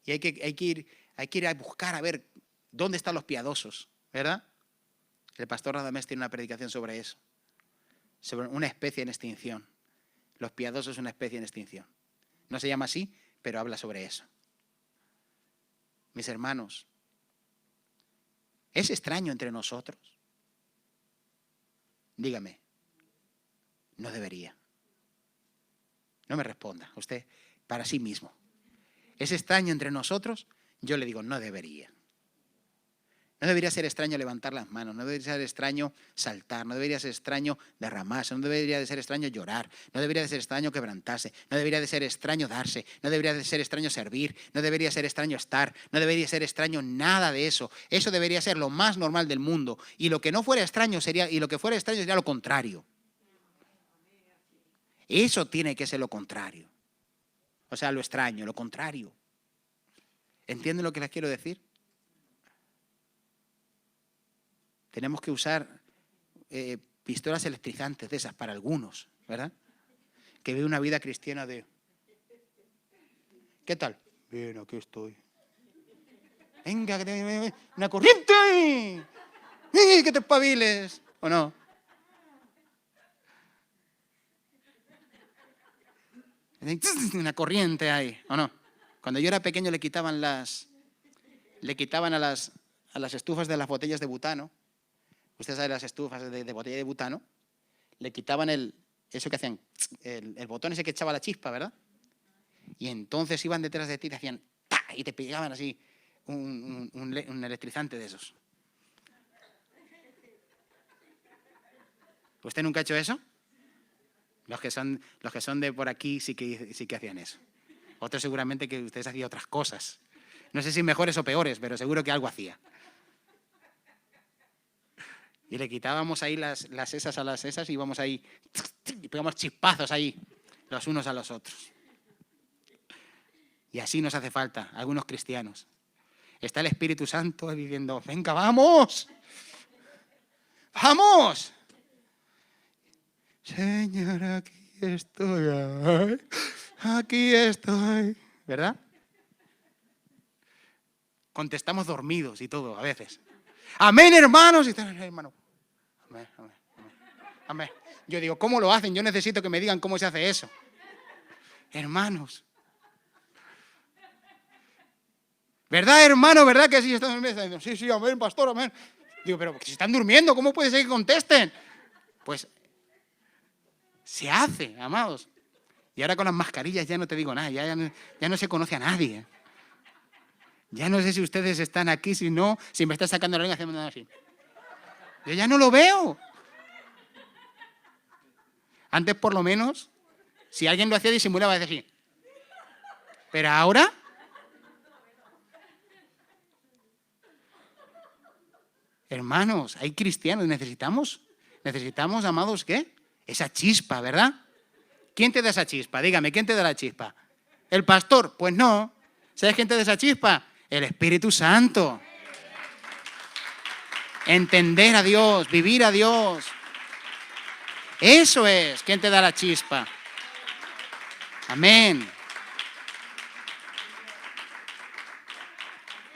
Y hay que ir a buscar a ver dónde están los piadosos, ¿verdad? El pastor Radamés tiene una predicación sobre eso. Sobre una especie en extinción. Los piadosos son una especie en extinción. No se llama así, pero habla sobre eso. Mis hermanos, ¿es extraño entre nosotros? Dígame. No debería. No me responda. Usted para sí mismo. ¿Es extraño entre nosotros? Yo le digo, no debería. No debería ser extraño levantar las manos, no debería ser extraño saltar, no debería ser extraño derramarse, no debería de ser extraño llorar, no debería de ser extraño quebrantarse, no debería de ser extraño darse, no debería de ser extraño servir, no debería ser extraño estar, no debería ser extraño nada de eso. Eso debería ser lo más normal del mundo. Y lo que no fuera extraño sería, y lo que fuera extraño sería lo contrario. Eso tiene que ser lo contrario. O sea, lo extraño, lo contrario. ¿Entienden lo que les quiero decir? Tenemos que usar pistolas electrizantes de esas para algunos, ¿verdad? Que vive una vida cristiana de... ¿Qué tal? Bien, aquí estoy. Venga, una corriente. Que te espabiles. ¿O no? Una corriente ahí, ¿o no? Cuando yo era pequeño le quitaban a las estufas de las botellas de butano. Usted sabe las estufas de botella de butano. Le quitaban eso que hacían, el botón ese que echaba la chispa, ¿verdad? Y entonces iban detrás de ti y te hacían ¡ta! Y te pegaban así un electrizante de esos. ¿Usted nunca ha hecho eso? Los que son de por aquí sí que hacían eso. Otros seguramente que ustedes hacían otras cosas. No sé si mejores o peores, pero seguro que algo hacía. Y le quitábamos ahí las esas a las esas y íbamos ahí y pegamos chispazos ahí los unos a los otros. Y así nos hace falta algunos cristianos. Está el Espíritu Santo diciendo, venga, vamos. ¡Vamos! Señor, aquí estoy. Aquí estoy. ¿verdad? Contestamos dormidos y todo, a veces. Amén, hermanos. Y hermano. Amén, amén, amén, amén. Yo digo, ¿cómo lo hacen? Yo necesito que me digan cómo se hace eso. Hermanos. ¿Verdad, hermano? ¿Verdad que sí están durmiendo? Sí, sí, amén, pastor, amén. Digo, pero si están durmiendo, ¿cómo puede ser que contesten? Pues se hace, amados. Y ahora con las mascarillas ya no te digo nada, ya no se conoce a nadie. Ya no sé si ustedes están aquí, si no, si me está sacando la lengua haciendo así. Yo ya no lo veo. Antes, por lo menos, si alguien lo hacía, disimulaba, decir así. Pero ahora, hermanos, hay cristianos, necesitamos, amados, ¿qué? Esa chispa, ¿verdad? ¿Quién te da esa chispa? Dígame, ¿quién te da la chispa? ¿El pastor? Pues no. ¿Sabes quién te da esa chispa? El Espíritu Santo. Entender a Dios, vivir a Dios. Eso es quien te da la chispa. Amén.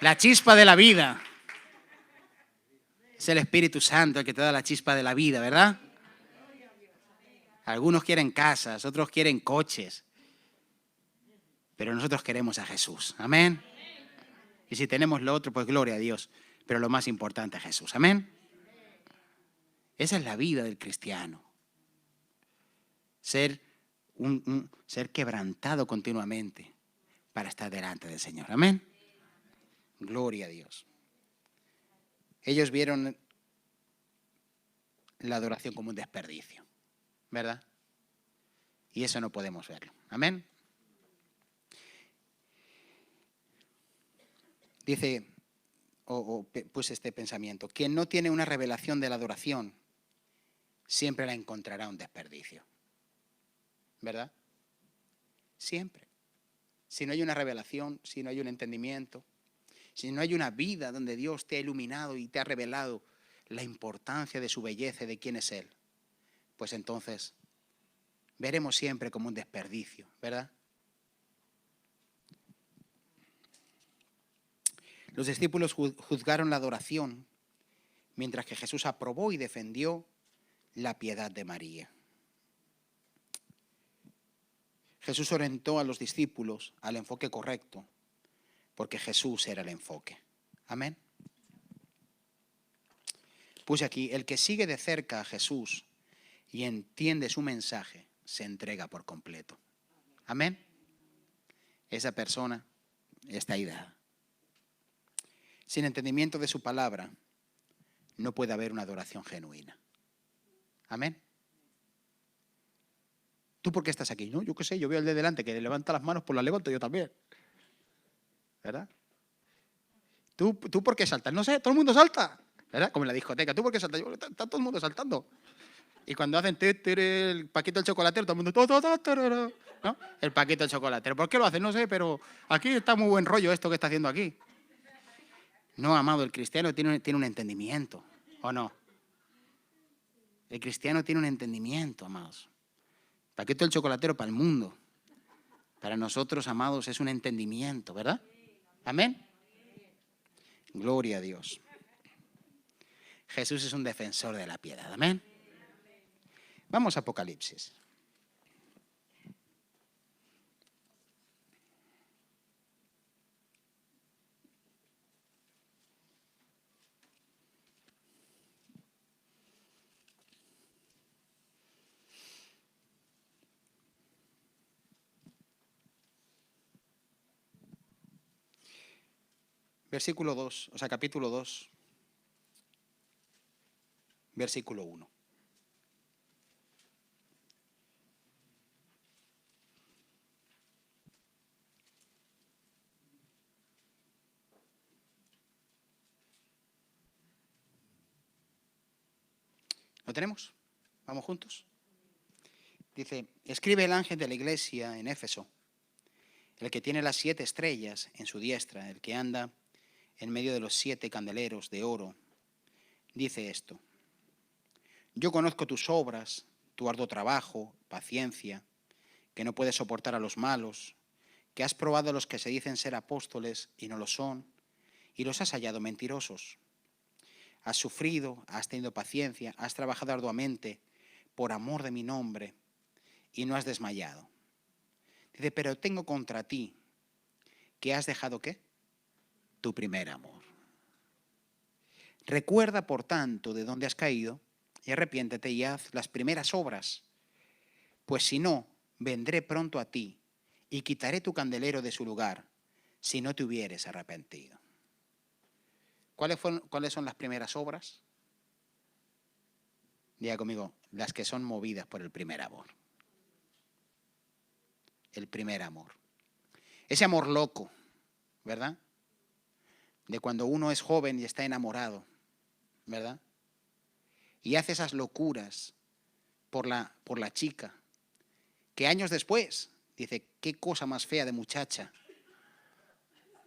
La chispa de la vida. Es el Espíritu Santo el que te da la chispa de la vida, ¿verdad? Algunos quieren casas, otros quieren coches. Pero nosotros queremos a Jesús. Amén. Y si tenemos lo otro, pues gloria a Dios. Pero lo más importante es Jesús. Amén. Esa es la vida del cristiano. Ser quebrantado continuamente para estar delante del Señor. Amén. Gloria a Dios. Ellos vieron la adoración como un desperdicio, ¿verdad? Y eso no podemos verlo. Amén. Dice, pues este pensamiento, quien no tiene una revelación de la adoración, siempre la encontrará un desperdicio. ¿Verdad? Siempre. Si no hay una revelación, si no hay un entendimiento, si no hay una vida donde Dios te ha iluminado y te ha revelado la importancia de su belleza y de quién es Él, pues entonces veremos siempre como un desperdicio, ¿verdad? Los discípulos juzgaron la adoración, mientras que Jesús aprobó y defendió la piedad de María. Jesús orientó a los discípulos al enfoque correcto, porque Jesús era el enfoque. Amén. Puse aquí, el que sigue de cerca a Jesús y entiende su mensaje, se entrega por completo. Amén. Esa persona está ahí dada. Sin entendimiento de su palabra, no puede haber una adoración genuina. Amén. ¿Tú por qué estás aquí? No, yo qué sé, yo veo al de delante que levanta las manos, pues las levanto yo también. ¿Verdad? ¿Tú por qué saltas? No sé, todo el mundo salta. ¿Verdad? Como en la discoteca. ¿Tú por qué saltas? Está todo el mundo saltando. Y cuando hacen el Paquito el chocolatero, todo el mundo... ¿no? El Paquito el chocolatero. ¿Por qué lo hacen? No sé, pero aquí está muy buen rollo esto que está haciendo aquí. No, amado, el cristiano tiene un entendimiento. ¿O no? El cristiano tiene un entendimiento, amados. Paquito el chocolatero para el mundo. Para nosotros, amados, es un entendimiento, ¿verdad? Amén. Gloria a Dios. Jesús es un defensor de la piedad. Amén. Vamos a Apocalipsis. Versículo 2, capítulo 2, versículo 1. ¿Lo tenemos? ¿Vamos juntos? Dice, escribe el ángel de la iglesia en Éfeso, el que tiene las 7 estrellas en su diestra, el que anda en medio de los 7 candeleros de oro, dice esto: yo conozco tus obras, tu arduo trabajo, paciencia, que no puedes soportar a los malos, que has probado a los que se dicen ser apóstoles y no lo son, y los has hallado mentirosos. Has sufrido, has tenido paciencia, has trabajado arduamente por amor de mi nombre y no has desmayado. Dice, pero tengo contra ti que has dejado ¿qué? Tu primer amor. Recuerda, por tanto, de dónde has caído y arrepiéntete y haz las primeras obras, pues si no, vendré pronto a ti y quitaré tu candelero de su lugar si no te hubieres arrepentido. ¿Cuáles son las primeras obras? Diga conmigo, las que son movidas por el primer amor. El primer amor. Ese amor loco, ¿verdad? De cuando uno es joven y está enamorado, ¿verdad? Y hace esas locuras por la chica, que años después dice, qué cosa más fea de muchacha,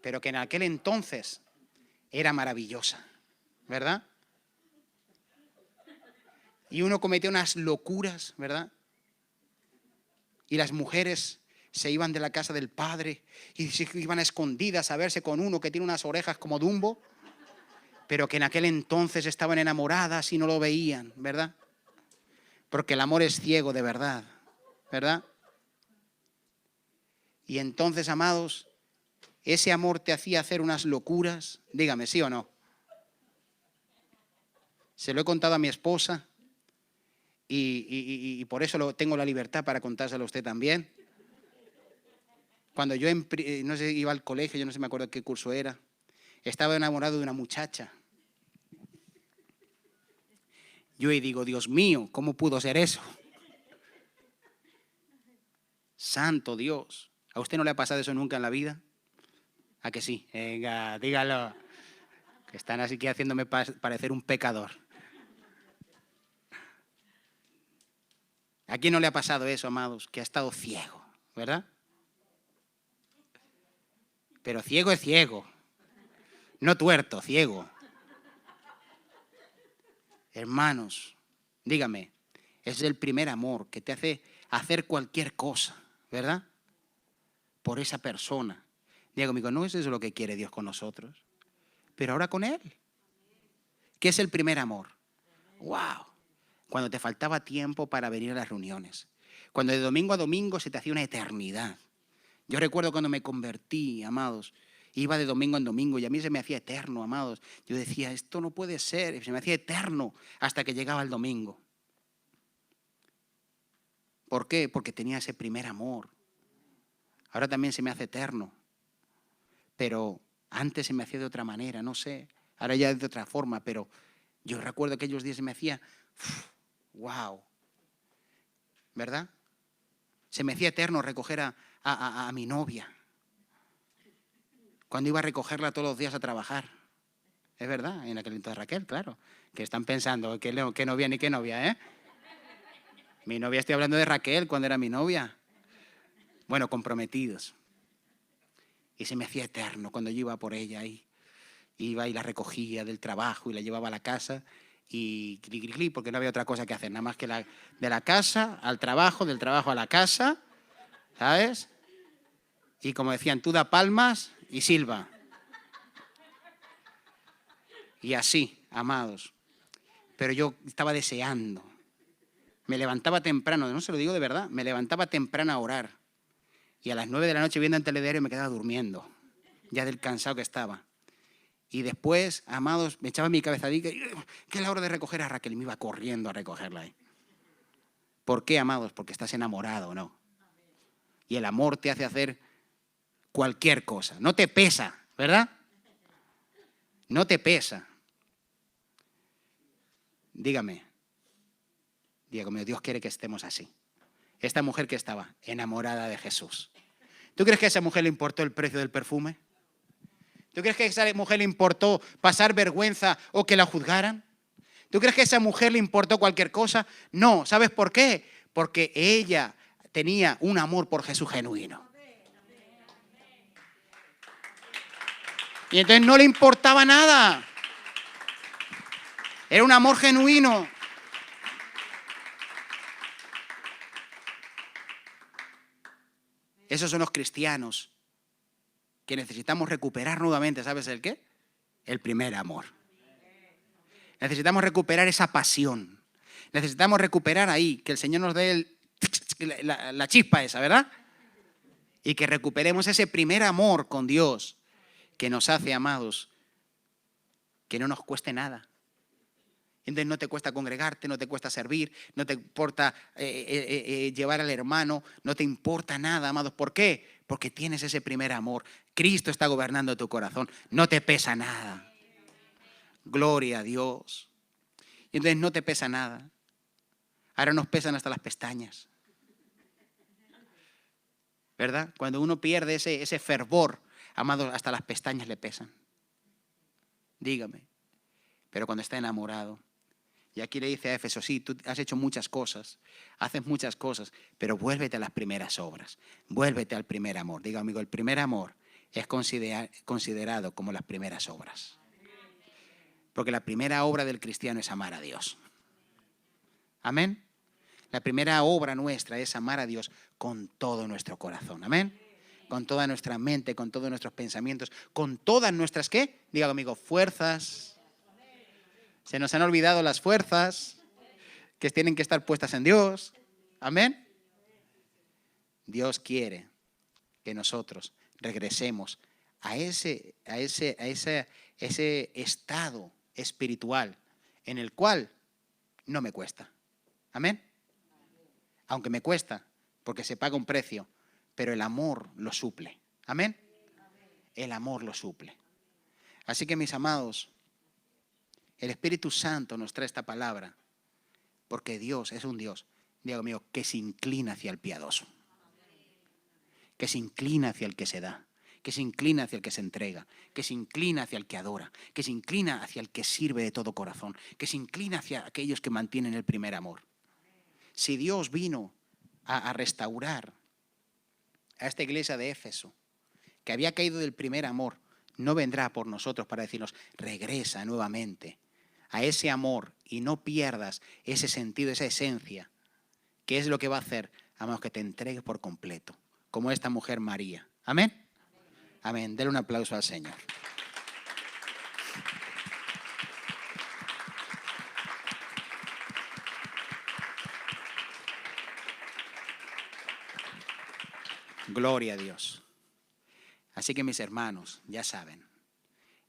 pero que en aquel entonces era maravillosa, ¿verdad? Y uno cometía unas locuras, ¿verdad? Y las mujeres se iban de la casa del padre y se iban a escondidas a verse con uno que tiene unas orejas como Dumbo, pero que en aquel entonces estaban enamoradas y no lo veían, ¿verdad? Porque el amor es ciego de verdad, ¿verdad? Y entonces, amados, ese amor te hacía hacer unas locuras. Dígame, ¿sí o no? Se lo he contado a mi esposa y por eso tengo la libertad para contárselo a usted también. Cuando yo no sé, iba al colegio, yo no sé, me acuerdo qué curso era, estaba enamorado de una muchacha. Yo digo, Dios mío, ¿cómo pudo ser eso? Santo Dios. ¿A usted no le ha pasado eso nunca en la vida? ¿A que sí? Venga, dígalo. Que están así que haciéndome parecer un pecador. ¿A quién no le ha pasado eso, amados? Que ha estado ciego, ¿verdad? Pero ciego es ciego. No tuerto, ciego. Hermanos, dígame, es el primer amor que te hace hacer cualquier cosa, ¿verdad? Por esa persona. Diga conmigo, no es eso lo que quiere Dios con nosotros, pero ahora con Él. ¿Qué es el primer amor? ¡Wow! Cuando te faltaba tiempo para venir a las reuniones. Cuando de domingo a domingo se te hacía una eternidad. Yo recuerdo cuando me convertí, amados, iba de domingo en domingo y a mí se me hacía eterno, amados. Yo decía, esto no puede ser, se me hacía eterno hasta que llegaba el domingo. ¿Por qué? Porque tenía ese primer amor. Ahora también se me hace eterno, pero antes se me hacía de otra manera, no sé. Ahora ya es de otra forma, pero yo recuerdo que aquellos días se me hacía, wow, ¿verdad? Se me hacía eterno recoger a mi novia. Cuando iba a recogerla todos los días a trabajar. Es verdad, en aquel entonces Raquel, claro. Que están pensando, qué novia ni qué novia, ¿eh? Mi novia, estoy hablando de Raquel cuando era mi novia. Bueno, comprometidos. Y se me hacía eterno cuando yo iba por ella ahí. Iba y la recogía del trabajo y la llevaba a la casa y porque no había otra cosa que hacer, nada más que de la casa al trabajo, del trabajo a la casa, ¿sabes? Y como decían, tú da palmas y silba. Y así, amados. Pero yo estaba deseando. Me levantaba temprano, no se lo digo de verdad, me levantaba temprano a orar. Y a las 9 de la noche viendo el telediario me quedaba durmiendo, ya del cansado que estaba. Y después, amados, me echaba mi cabezadita y que es la hora de recoger a Raquel. Y me iba corriendo a recogerla ahí. ¿Por qué, amados? Porque estás enamorado, ¿no? Y el amor te hace hacer cualquier cosa. No te pesa, ¿verdad? No te pesa. Dígame, Dios quiere que estemos así. Esta mujer que estaba enamorada de Jesús. ¿Tú crees que a esa mujer le importó el precio del perfume? ¿Tú crees que a esa mujer le importó pasar vergüenza o que la juzgaran? ¿Tú crees que a esa mujer le importó cualquier cosa? No, ¿sabes por qué? Porque ella tenía un amor por Jesús genuino. Y entonces no le importaba nada. Era un amor genuino. Esos son los cristianos que necesitamos recuperar nuevamente, ¿sabes el qué? El primer amor. Necesitamos recuperar esa pasión. Necesitamos recuperar ahí, que el Señor nos dé la chispa esa, ¿verdad? Y que recuperemos ese primer amor con Dios que nos hace, amados, que no nos cueste nada. Entonces no te cuesta congregarte, no te cuesta servir, no te importa llevar al hermano, no te importa nada, amados. ¿Por qué? Porque tienes ese primer amor. Cristo está gobernando tu corazón, no te pesa nada. Gloria a Dios. Y entonces no te pesa nada. Ahora nos pesan hasta las pestañas. ¿Verdad? Cuando uno pierde ese fervor, amados, hasta las pestañas le pesan. Dígame. Pero cuando está enamorado. Y aquí le dice a Éfeso, sí, tú has hecho muchas cosas, haces muchas cosas, pero vuélvete a las primeras obras, vuélvete al primer amor. Diga, amigo, el primer amor es considerado como las primeras obras. Porque la primera obra del cristiano es amar a Dios. Amén. La primera obra nuestra es amar a Dios con todo nuestro corazón. Amén. Con toda nuestra mente, con todos nuestros pensamientos, con todas nuestras, ¿qué? Diga conmigo, fuerzas. Se nos han olvidado las fuerzas que tienen que estar puestas en Dios. Amén. Dios quiere que nosotros regresemos a ese estado espiritual en el cual no me cuesta. Amén. Aunque me cuesta, porque se paga un precio, pero el amor lo suple. Amén. El amor lo suple. Así que, mis amados, el Espíritu Santo nos trae esta palabra porque Dios es un Dios, Dios mío, que se inclina hacia el piadoso, que se inclina hacia el que se da, que se inclina hacia el que se entrega, que se inclina hacia el que adora, que se inclina hacia el que sirve de todo corazón, que se inclina hacia aquellos que mantienen el primer amor. Si Dios vino a restaurar a esta iglesia de Éfeso, que había caído del primer amor, no vendrá por nosotros para decirnos, regresa nuevamente a ese amor y no pierdas ese sentido, esa esencia, que es lo que va a hacer, a menos que te entregues por completo, como esta mujer María. ¿Amén? Amén. Dele un aplauso al Señor. Gloria a Dios. Así que mis hermanos, ya saben,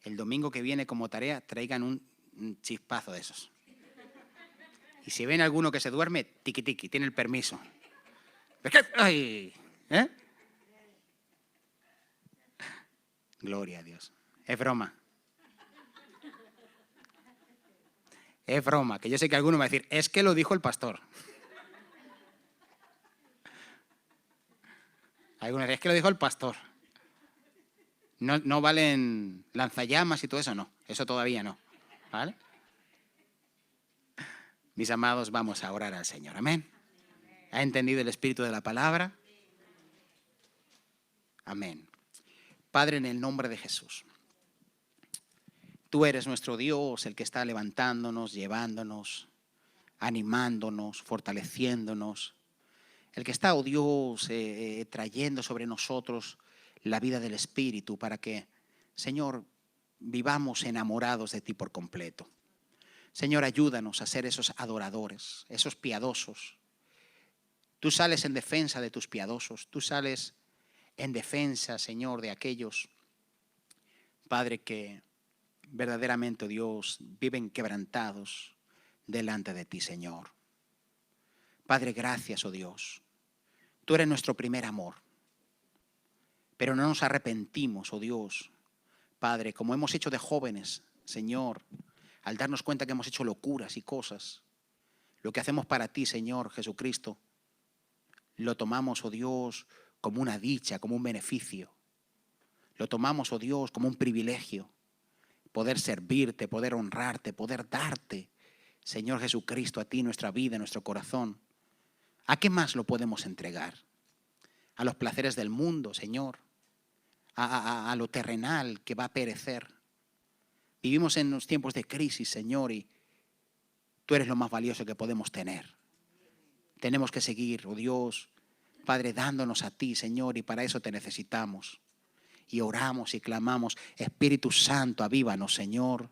el domingo que viene como tarea traigan un chispazo de esos. Y si ven alguno que se duerme, tiqui tiqui, tiene el permiso. ¡Ay! ¿Eh? Gloria a Dios. Es broma. Es broma, que yo sé que alguno va a decir, es que lo dijo el pastor. Algunos dicen, es que lo dijo el pastor. No valen lanzallamas y todo eso, no. Eso todavía no. ¿Vale? Mis amados, vamos a orar al Señor. Amén. ¿Ha entendido el espíritu de la palabra? Amén. Padre, en el nombre de Jesús. Tú eres nuestro Dios, el que está levantándonos, llevándonos, animándonos, fortaleciéndonos. El que está, oh Dios, trayendo sobre nosotros la vida del Espíritu para que, Señor, vivamos enamorados de ti por completo. Señor, ayúdanos a ser esos adoradores, esos piadosos. Tú sales en defensa de tus piadosos, tú sales en defensa, Señor, de aquellos, Padre, que verdaderamente, oh Dios, viven quebrantados delante de ti, Señor. Padre, gracias, oh Dios. Tú eres nuestro primer amor, pero no nos arrepentimos, oh Dios, Padre, como hemos hecho de jóvenes, Señor, al darnos cuenta que hemos hecho locuras y cosas. Lo que hacemos para ti, Señor Jesucristo, lo tomamos, oh Dios, como una dicha, como un beneficio. Lo tomamos, oh Dios, como un privilegio. Poder servirte, poder honrarte, poder darte, Señor Jesucristo, a ti nuestra vida, nuestro corazón. ¿A qué más lo podemos entregar? A los placeres del mundo, Señor. A lo terrenal que va a perecer. Vivimos en los tiempos de crisis, Señor, y tú eres lo más valioso que podemos tener. Tenemos que seguir, oh Dios, Padre, dándonos a ti, Señor, y para eso te necesitamos. y oramos y clamamos: Espíritu Santo, avívanos, Señor.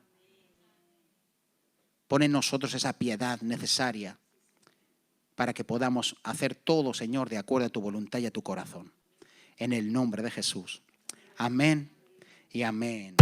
Pon en nosotros esa piedad necesaria para que podamos hacer todo, Señor, de acuerdo a tu voluntad y a tu corazón. En el nombre de Jesús. Amén y amén.